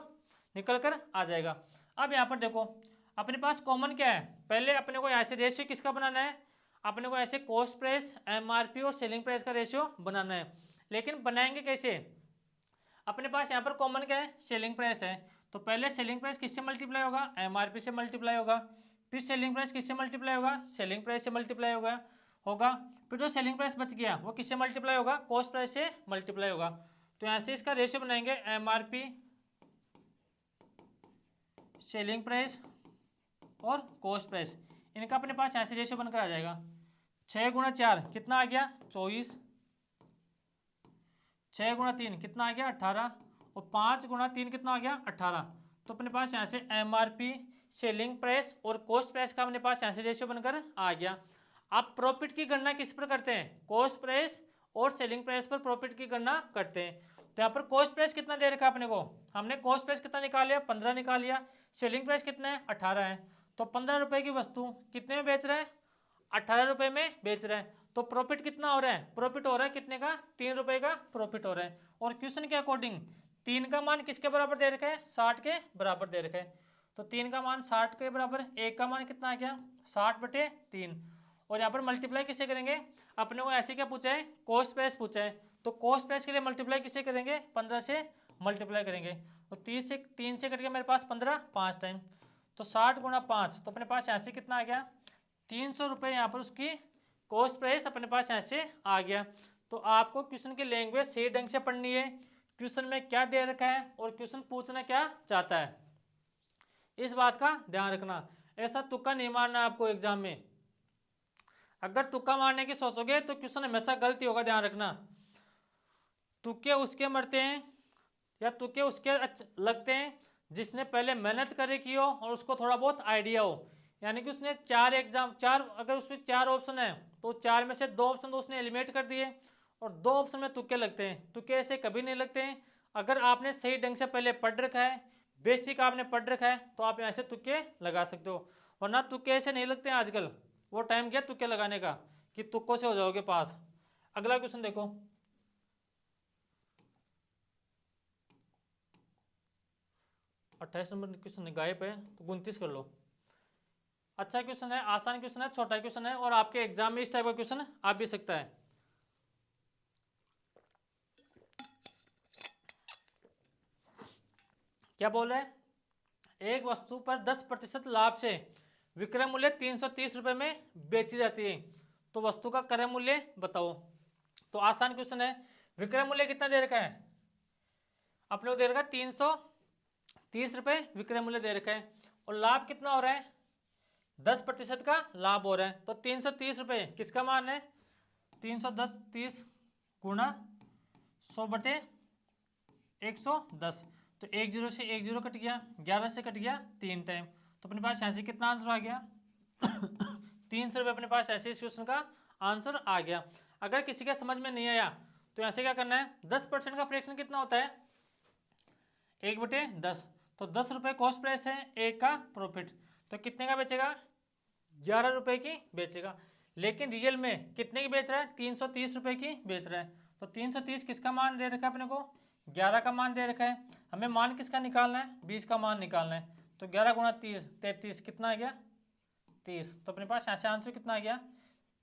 निकल कर आ जाएगा। अब यहाँ पर देखो अपने पास कॉमन क्या है, पहले अपने को यहाँ से रेशियो किसका बनाना है, अपने को ऐसे कॉस्ट प्राइस, एमआरपी और सेलिंग प्राइस का रेशियो बनाना है। लेकिन बनाएंगे कैसे, अपने पास यहाँ पर कॉमन क्या है, सेलिंग प्राइस है। तो पहले सेलिंग प्राइस किससे मल्टीप्लाई होगा, एमआरपी से मल्टीप्लाई होगा। फिर सेलिंग प्राइस किससे मल्टीप्लाई होगा, सेलिंग प्राइस से मल्टीप्लाई होगा। फिर जो सेलिंग प्राइस बच गया वो किससे मल्टीप्लाई होगा, कॉस्ट प्राइस से मल्टीप्लाई होगा। तो यहाँ से इसका रेशियो बनाएंगे, एमआरपी, सेलिंग प्राइस और कॉस्ट प्राइस, इनका अपने पास यहाँ से रेशियो बनकर आ जाएगा। 6 × 4 कितना आ गया, 24। 6 × 3 कितना आ गया, 18। और 5 × 3 कितना आ गया, 18। तो अपने पास यहाँ से एमआरपी, सेलिंग प्राइस और कॉस्ट प्राइस का अपने पास यहाँ से रेशियो बनकर आ गया। आप प्रॉफिट की गणना किस पर करते हैं, कॉस्ट प्राइस और सेलिंग प्राइस पर प्रॉफिट की गणना करते हैं। तो यहाँ पर कॉस्ट प्राइस कितना दे रखा है अपने को, हमने कॉस्ट प्राइस कितना निकाल लिया, 15 निकाल लिया। सेलिंग प्राइस कितना है, 18 है। तो 15 रुपये की वस्तु कितने में बेच रहा है, 18 रुपये में बेच रहा है। तो प्रॉफिट कितना हो रहा है, प्रॉफिट हो रहा है कितने का, 3 रुपये का प्रॉफिट हो रहा है। और क्वेश्चन के अकॉर्डिंग 3 का मान किसके बराबर दे रखा है, 60 के बराबर दे रखा है। तो 3 का मान 60 के बराबर, 1 का मान कितना आ गया, 60/3। और यहाँ पर मल्टीप्लाई किससे करेंगे, अपने को ऐसे क्या पूछा है, कॉस्ट प्राइस पूछा है। तो कॉस्ट प्राइस के लिए मल्टीप्लाई किससे करेंगे, 15 से मल्टीप्लाई करेंगे। तो 3 से कट गया मेरे पास 15, 5 टाइम। तो 60 × 5, तो अपने पास यहाँ से कितना आ गया, 300 रुपये। यहाँ पर उसकी कॉस्ट प्राइस अपने पास यहाँ से आ गया। तो आपको क्वेश्चन की लैंग्वेज सही ढंग से पढ़नी है, क्वेश्चन में क्या दे रखा है और क्वेश्चन पूछना क्या चाहता है, इस बात का ध्यान रखना। ऐसा तुक्का नहीं मारना आपको एग्जाम में, अगर तुक्का मारने की सोचोगे तो क्वेश्चन हमेशा गलती होगा, ध्यान रखना। तुक्के उसके मरते हैं या तुक्के उसके लगते हैं जिसने पहले मेहनत करे की हो और उसको थोड़ा बहुत आइडिया हो। यानी कि उसने 4 एग्जाम, 4 अगर उसमें 4 ऑप्शन है तो 4 में से 2 ऑप्शन तो उसने एलिमिनेट कर दिए और 2 ऑप्शन में तुक्के लगते हैं। तुक्के ऐसे कभी नहीं लगते हैं, अगर आपने सही ढंग से पहले पढ़ रखा है, बेसिक आपने पढ़ रखा है, तो आप यहाँ से तुक्के लगा सकते हो। वरना तुक्के ऐसे नहीं लगते हैं आजकल, वो टाइम गया तुक्के लगाने का कि तुक्कों से हो जाओगे पास। अगला क्वेश्चन देखो, 28 नंबर क्वेश्चन गायब है तो 29 कर लो। अच्छा क्वेश्चन है, आसान क्वेश्चन है, छोटा क्वेश्चन है और आपके एग्जाम में इस टाइप का क्वेश्चन आ भी सकता है। क्या बोल रहे हैं, एक वस्तु पर 10% लाभ से विक्रय मूल्य 330 रुपये में बेची जाती है, तो वस्तु का क्रय मूल्य बताओ। तो आसान क्वेश्चन है, विक्रय मूल्य कितना दे रखा है, अपने को दे रखा है 330 रुपये विक्रय मूल्य दे रखा है, और लाभ कितना हो रहा है, 10% का लाभ हो रहा है। तो 330 रुपये किसका मान है, 310, 30 गुणा 100/110। तो 1 0 से 1 0 कट गया, 11 से कट गया 3 टाइम। तो अपने पास यहाँ से कितना आंसर आ गया 300 रुपये अपने पास ऐसे इस क्वेश्चन का आंसर आ गया। अगर किसी का समझ में नहीं आया तो यहाँ से क्या करना है, 10% का फ्रैक्शन कितना होता है, 1/10। तो 10 रुपये कॉस्ट प्राइस है, 1 का प्रॉफिट, तो कितने का बेचेगा, 11 रुपये की बेचेगा। लेकिन रियल में कितने की बेच रहा है, 330 रुपये की बेच रहा है। तो 330 किसका मान दे रखा है अपने को, 11 का मान दे रखा है। हमें मान किसका निकालना है, 20 का मान निकालना है। तो 11 गुणा 30, 33, कितना आ गया, 30। तो अपने पास यहाँ से आंसर कितना आ गया,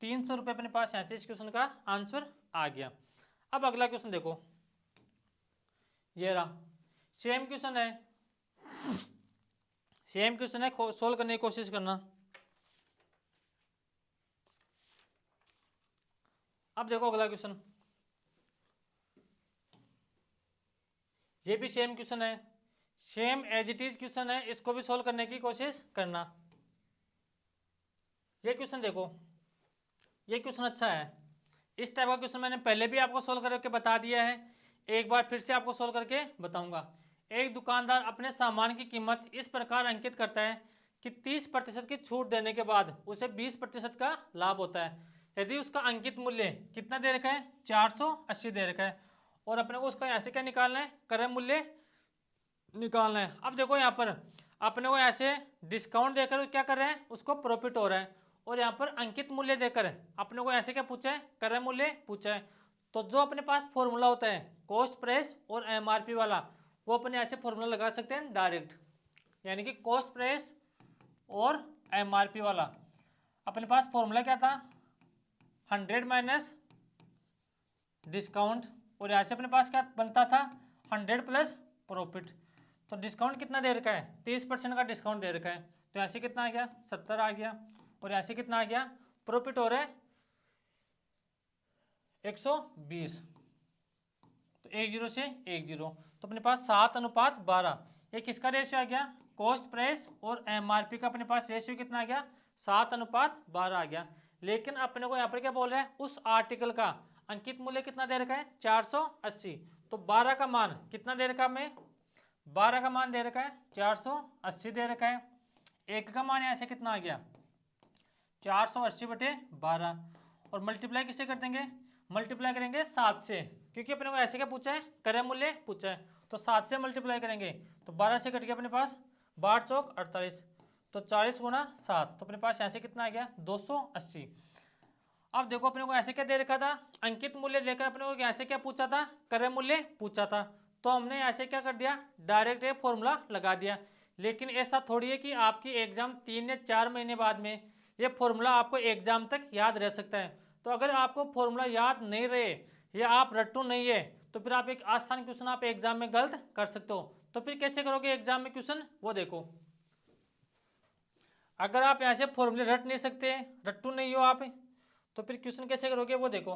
300 रुपये अपने पास यहाँ से इस क्वेश्चन का आंसर आ गया। अब अगला क्वेश्चन देखो, ये रहा, सेम क्वेश्चन है, सेम क्वेश्चन है, सोल्व करने की कोशिश करना। अब देखो अगला क्वेश्चन, ये भी सेम क्वेश्चन है, same as it is question है, इसको भी सोल्व करने की कोशिश करना। ये क्वेश्चन देखो, ये क्वेश्चन अच्छा है। इस टाइप का क्वेश्चन मैंने पहले भी आपको सोल्व करके बता दिया है, एक बार फिर से आपको सोल्व करके बताऊंगा। एक दुकानदार अपने सामान की कीमत इस प्रकार अंकित करता है कि 30% की छूट देने के बाद उसे 20% का लाभ होता है। यदि उसका अंकित मूल्य कितना दे रखा है, 480 दे रखा है, और अपने को उसका ऐसे क्या निकालना है, क्रय मूल्य निकालना है। अब देखो यहाँ पर अपने को ऐसे डिस्काउंट देकर क्या कर रहे हैं, उसको प्रॉफिट हो रहा है, और यहाँ पर अंकित मूल्य देकर अपने को ऐसे क्या पूछा है, क्रय मूल्य पूछा है। तो जो अपने पास फॉर्मूला होता है कॉस्ट प्राइस और एमआरपी वाला, वो अपने ऐसे फॉर्मूला लगा सकते हैं डायरेक्ट, यानी कि कॉस्ट प्राइस और एमआरपी वाला। अपने पास फॉर्मूला क्या था, 100 माइनस डिस्काउंट, और यहाँ से अपने पास क्या बनता था, 100 प्लस प्रॉफिट। तो डिस्काउंट कितना दे रखा है, 30% का डिस्काउंट दे रखा है, तो यहाँ से कितना आ गया, 70 आ गया, और यहाँ से कितना आ गया, प्रॉफिट हो रहा है 120। तो 10 से 10, तो अपने पास 7:12, ये किसका रेशियो आ गया, कॉस्ट प्राइस और एमआरपी का अपने पास रेशियो कितना आ गया, 7:12 आ गया। लेकिन अपने को यहाँ पर क्या बोल रहा है, उस आर्टिकल का अंकित मूल्य कितना दे रखा है, 480। तो 12 का मान कितना दे रखा है हमें, 12 का मान दे रखा है 480 दे रखा है। एक का मान यहाँ से कितना आ गया, 480/12, और मल्टीप्लाई किससे कर देंगे, मल्टीप्लाई करेंगे 7 से, क्योंकि अपने को ऐसे क्या पूछा है, क्रय मूल्य पूछा है। तो 7 से मल्टीप्लाई करेंगे तो 12 से कट गया अपने पास, 12 चौक 48, तो 40 गुणा 7, तो अपने पास यहाँ से कितना आ गया, 280। अब देखो अपने को ऐसे क्या दे रखा था, अंकित मूल्य देकर अपने को ऐसे क्या पूछा था, क्रय मूल्य पूछा था। तो हमने ऐसे क्या कर दिया, डायरेक्ट एक फॉर्मूला लगा दिया। लेकिन ऐसा थोड़ी है कि आपकी एग्जाम 3 या 4 महीने बाद में ये फॉर्मूला आपको एग्जाम तक याद रह सकता है। तो अगर आपको फॉर्मूला याद नहीं रहे या आप रट्टू नहीं है, तो फिर आप एक आसान क्वेश्चन आप एग्जाम में गलत कर सकते हो। तो फिर कैसे करोगे एग्जाम में क्वेश्चन, वो देखो। अगर आप ऐसे फॉर्मूले रट नहीं सकते, रट्टू नहीं हो आप, तो फिर क्वेश्चन कैसे करोगे, वो देखो।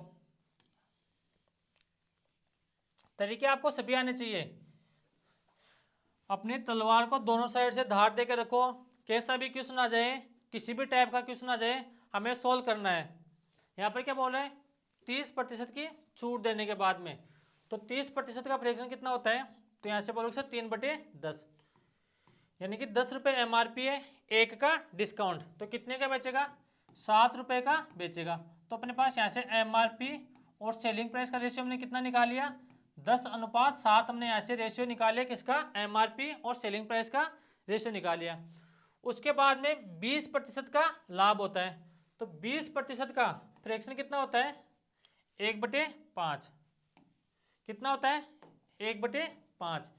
तरीके आपको सभी आने चाहिए। अपनी तलवार को दोनों साइड से धार दे के रखो, कैसा भी क्वेश्चन आ जाए, किसी भी टाइप का क्वेश्चन आ जाए, हमें सोल्व करना है। यहाँ पर क्या बोल रहे हैं, 30% की छूट देने के बाद में, तो 30% का फ्रैक्शन कितना होता है, तो यहाँ से बोलोगे सर 3/10, यानी कि 10 रुपये एमआरपी है, 1 का डिस्काउंट, तो कितने का बेचेगा, 7 रुपये का बेचेगा। तो अपने पास यहाँ से एमआरपी और सेलिंग प्राइस का रेशियो हमने कितना निकाल लिया, 10:7 हमने यहाँ से रेशियो निकाल लिया, किसका, एमआरपी और सेलिंग प्राइस का रेशियो निकाल लिया। उसके बाद में 20% का लाभ होता है, तो 20% का फ्रैक्शन कितना होता है, 1/5, कितना होता है, 1/5,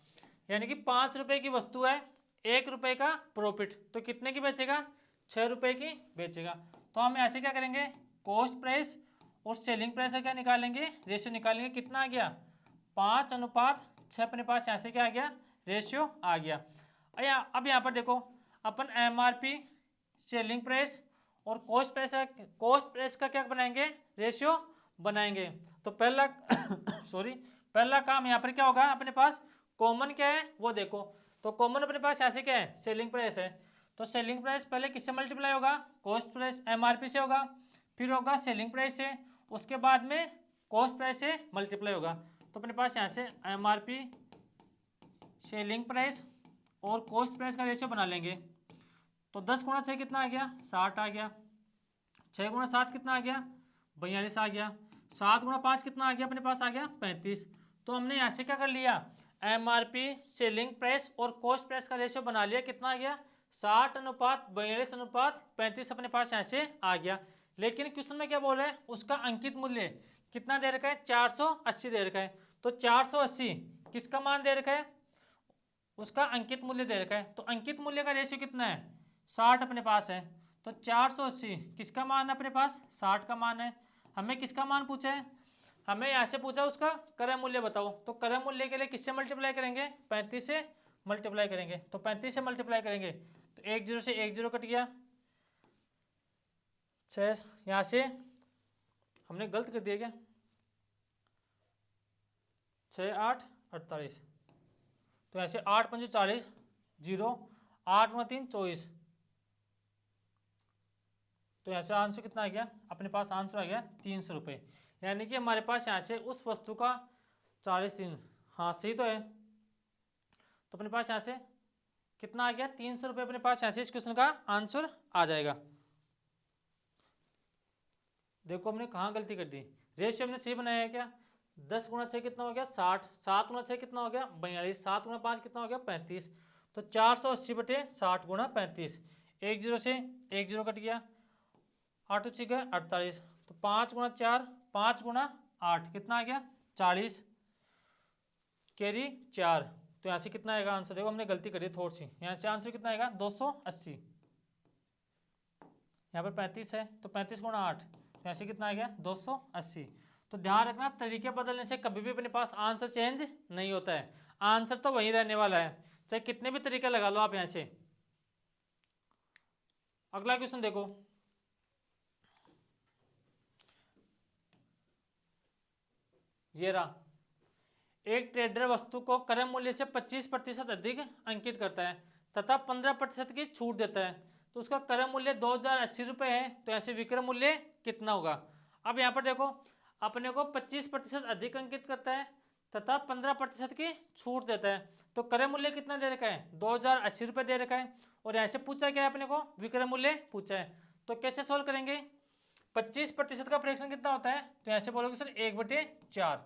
यानी कि 5 रुपये की वस्तु है, 1 रुपये का प्रॉफिट, तो कितने की बेचेगा, 6 रुपये की बेचेगा। तो हम ऐसे क्या करेंगे, कॉस्ट प्राइस और सेलिंग प्राइस का क्या निकालेंगे, रेशियो निकालेंगे, कितना आ गया, 5:6 अपने पास यहाँ से क्या आ गया, रेशियो आ गया। अब यहाँ पर देखो, अपन एमआरपी, सेलिंग प्राइस और कॉस्ट प्राइस का क्या बनाएंगे, रेशियो बनाएंगे। तो पहला सॉरी, पहला काम यहाँ पर क्या होगा, अपने पास कॉमन क्या है वो देखो। तो कॉमन अपने पास ऐसे क्या है, सेलिंग प्राइस है, तो सेलिंग प्राइस पहले किससे मल्टीप्लाई होगा, कॉस्ट प्राइस एमआरपी से होगा, फिर होगा सेलिंग प्राइस से, उसके बाद में कॉस्ट प्राइस से मल्टीप्लाई होगा। तो अपने पास यहाँ से एमआरपी, सेलिंग प्राइस और कॉस्ट प्राइस का रेशियो बना लेंगे। तो 10 गुणा 6 कितना आ गया, 60 आ गया, 6 गुणा 7 कितना आ गया, 42 आ गया। 7 गुणा 5 कितना आ गया अपने पास, आ गया 35। तो हमने यहाँ से क्या कर लिया, MRP सेलिंग प्राइस और कॉस्ट प्राइस का रेशियो बना लिया। कितना आ गया, 60:42:35 अपने पास यहाँ से आ गया। लेकिन क्वेश्चन में क्या बोल रहा है, उसका अंकित मूल्य कितना दे रखा है, 480 दे रखा है। तो 480 किसका मान दे रखा है, उसका अंकित मूल्य दे रखा है। तो अंकित मूल्य का रेशियो कितना है, 60 अपने पास है। तो 480 किसका मान है अपने पास, 60 का मान है। हमें किसका मान पूछा है, हमें यहाँ से पूछा उसका क्रय मूल्य बताओ। तो क्रय मूल्य के लिए किससे मल्टीप्लाई करेंगे, 35 से मल्टीप्लाई करेंगे। तो 35 से मल्टीप्लाई करेंगे तो 1 0 से 1 0 कट गया, 6 यहाँ से हमने गलत कर दिया क्या, 6 8 48। तो ऐसे 8 5 40, 0 8 गुणा 3 24। तो यहाँ से आंसर कितना आ गया अपने पास, आंसर आ गया 300 रुपये। यानी कि हमारे पास यहाँ से उस वस्तु का 40 3, हाँ सही तो है। तो अपने पास यहाँ से कितना आ गया, 300 रुपये अपने पास यहाँ से इस क्वेश्चन का आंसर आ जाएगा। देखो हमने कहाँ गलती कर दी, रेशियो हमने सही बनाया है क्या, 10 गुणा 6 कितना हो गया 60, 7 गुणा 6 कितना हो गया 42, 7 गुणा 5 कितना हो गया 35। तो 480/60 गुणा 35, 1 0 से 1 0 कट गया, 8 × 6 48। तो 5 गुणा 4 5 गुणा 8 कितना आ गया 40, कैरी 4। तो यहाँ से कितना आएगा आंसर, देखो हमने गलती करी थोड़ी सी, यहाँ से आंसर कितना आएगा 280। यहाँ पर 35 है तो 35 गुणा 8, तो यहाँ से कितना आ गया 280। तो ध्यान रखना तरीके बदलने से कभी भी अपने पास आंसर चेंज नहीं होता है, आंसर तो वही रहने वाला है, चाहे कितने भी तरीके लगा लो आप यहाँ से। अगला क्वेश्चन देखो, ये रहा, एक ट्रेडर वस्तु को क्रय मूल्य से 25% अधिक अंकित करता है तथा 15% की छूट देता है। तो उसका क्रय मूल्य 2080 रुपये है। तो ऐसे विक्रय मूल्य कितना होगा। अब यहाँ पर देखो अपने को 25% अधिक अंकित करता है तथा 15% की छूट देता है। तो क्रय मूल्य कितना दे रखा है, 2080 रुपये दे रखा है। और यहाँ से पूछा क्या है अपने को, विक्रय मूल्य पूछा है। तो कैसे सोल्व करेंगे, 25% का फ्रैक्शन कितना होता है, तो यहाँ से बोलोगे सर 1/4।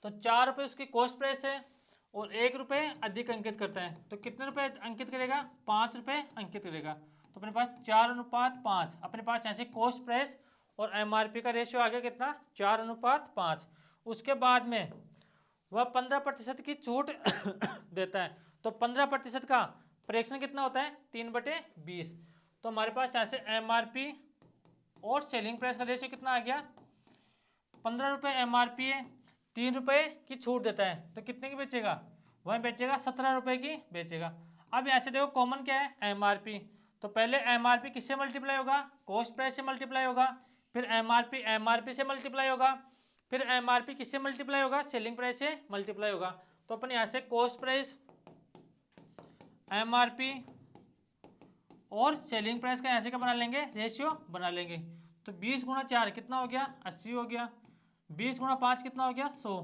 तो 4 रुपये उसकी कॉस्ट प्राइस है और 1 रुपये अधिक अंकित करता है। तो कितने रुपए अंकित करेगा, 5 रुपये अंकित करेगा। तो अपने पास 4:5 अपने पास यहाँ से कॉस्ट प्राइस और MRP का रेशियो आ गया कितना, 4:5। उसके बाद में वह 15% की छूट देता है। तो 15% का फ्रैक्शन कितना होता है, 3/20। तो हमारे पास यहाँ से MRP और सेलिंग प्राइस का रेशियो कितना आ गया, 15 रुपये MRP है, 3 रुपये की छूट देता है। तो कितने की बेचेगा, वह बेचेगा 17 रुपये की बेचेगा। अब यहाँ से देखो कॉमन क्या है, MRP। तो पहले MRP किससे मल्टीप्लाई होगा, कॉस्ट प्राइस से मल्टीप्लाई होगा, फिर MRP से मल्टीप्लाई होगा, फिर MRP किससे मल्टीप्लाई होगा, सेलिंग प्राइस से मल्टीप्लाई होगा। तो अपन यहाँ से कॉस्ट प्राइस MRP और सेलिंग प्राइस का यहाँ से क्या बना लेंगे, रेशियो बना लेंगे। तो 20 गुणा 4 कितना हो गया, 80 हो गया। 20 गुणा 5 कितना हो गया, 100।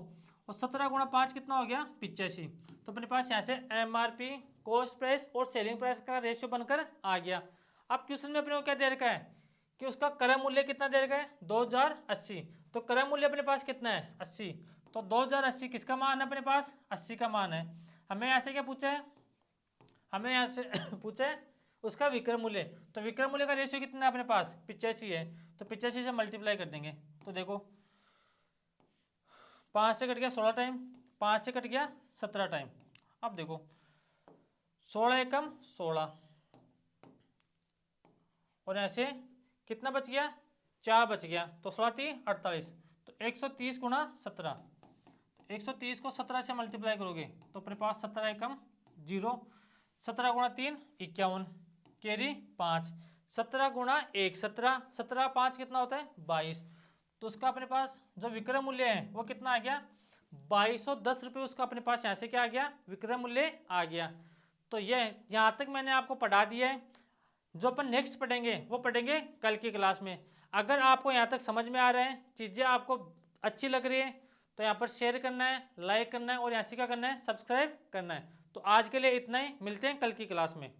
और 17 गुणा 5 कितना हो गया, 85। तो अपने पास यहाँ से MRP, कॉस्ट प्राइस और सेलिंग प्राइस का रेशियो बनकर आ गया। अब क्वेश्चन में अपने को क्या दे रखा है कि उसका क्रय मूल्य कितना दे रखा है, 2080। तो क्रय मूल्य अपने पास कितना है, 80। तो 2080 किसका मान है अपने पास, 80 का मान है। हमें यहाँ से क्या पूछा है, हमें यहाँ से पूछा है उसका विक्रय मूल्य। तो विक्रय मूल्य का रेशियो कितना है अपने पास, 85 है। तो 85 से मल्टीप्लाई कर देंगे। तो देखो 5 से कट गया 16 टाइम, 5 से कट गया 17 टाइम। अब देखो 16 एकम 16 और ऐसे कितना बच गया, 4 बच गया। तो 16 3 48। तो 130 गुणा 17, 130 को 17 से मल्टीप्लाई करोगे तो अपने पास 17 एकम 0, 17 गुणा 3 51, कैरी 5, 17 गुणा 1 17, 17 5 कितना होता है 22। तो उसका अपने पास जो विक्रय मूल्य है वो कितना आ गया, 2210 रुपये उसका अपने पास यहाँ से क्या आ गया, विक्रय मूल्य आ गया। तो ये यहाँ तक मैंने आपको पढ़ा दिया है। जो अपन नेक्स्ट पढ़ेंगे वो पढ़ेंगे कल की क्लास में। अगर आपको यहाँ तक समझ में आ रहे हैं, चीज़ें आपको अच्छी लग रही है तो यहाँ पर शेयर करना है, लाइक करना है और यहाँ से क्या करना है, सब्सक्राइब करना है। तो आज के लिए इतना ही, मिलते हैं कल की क्लास में।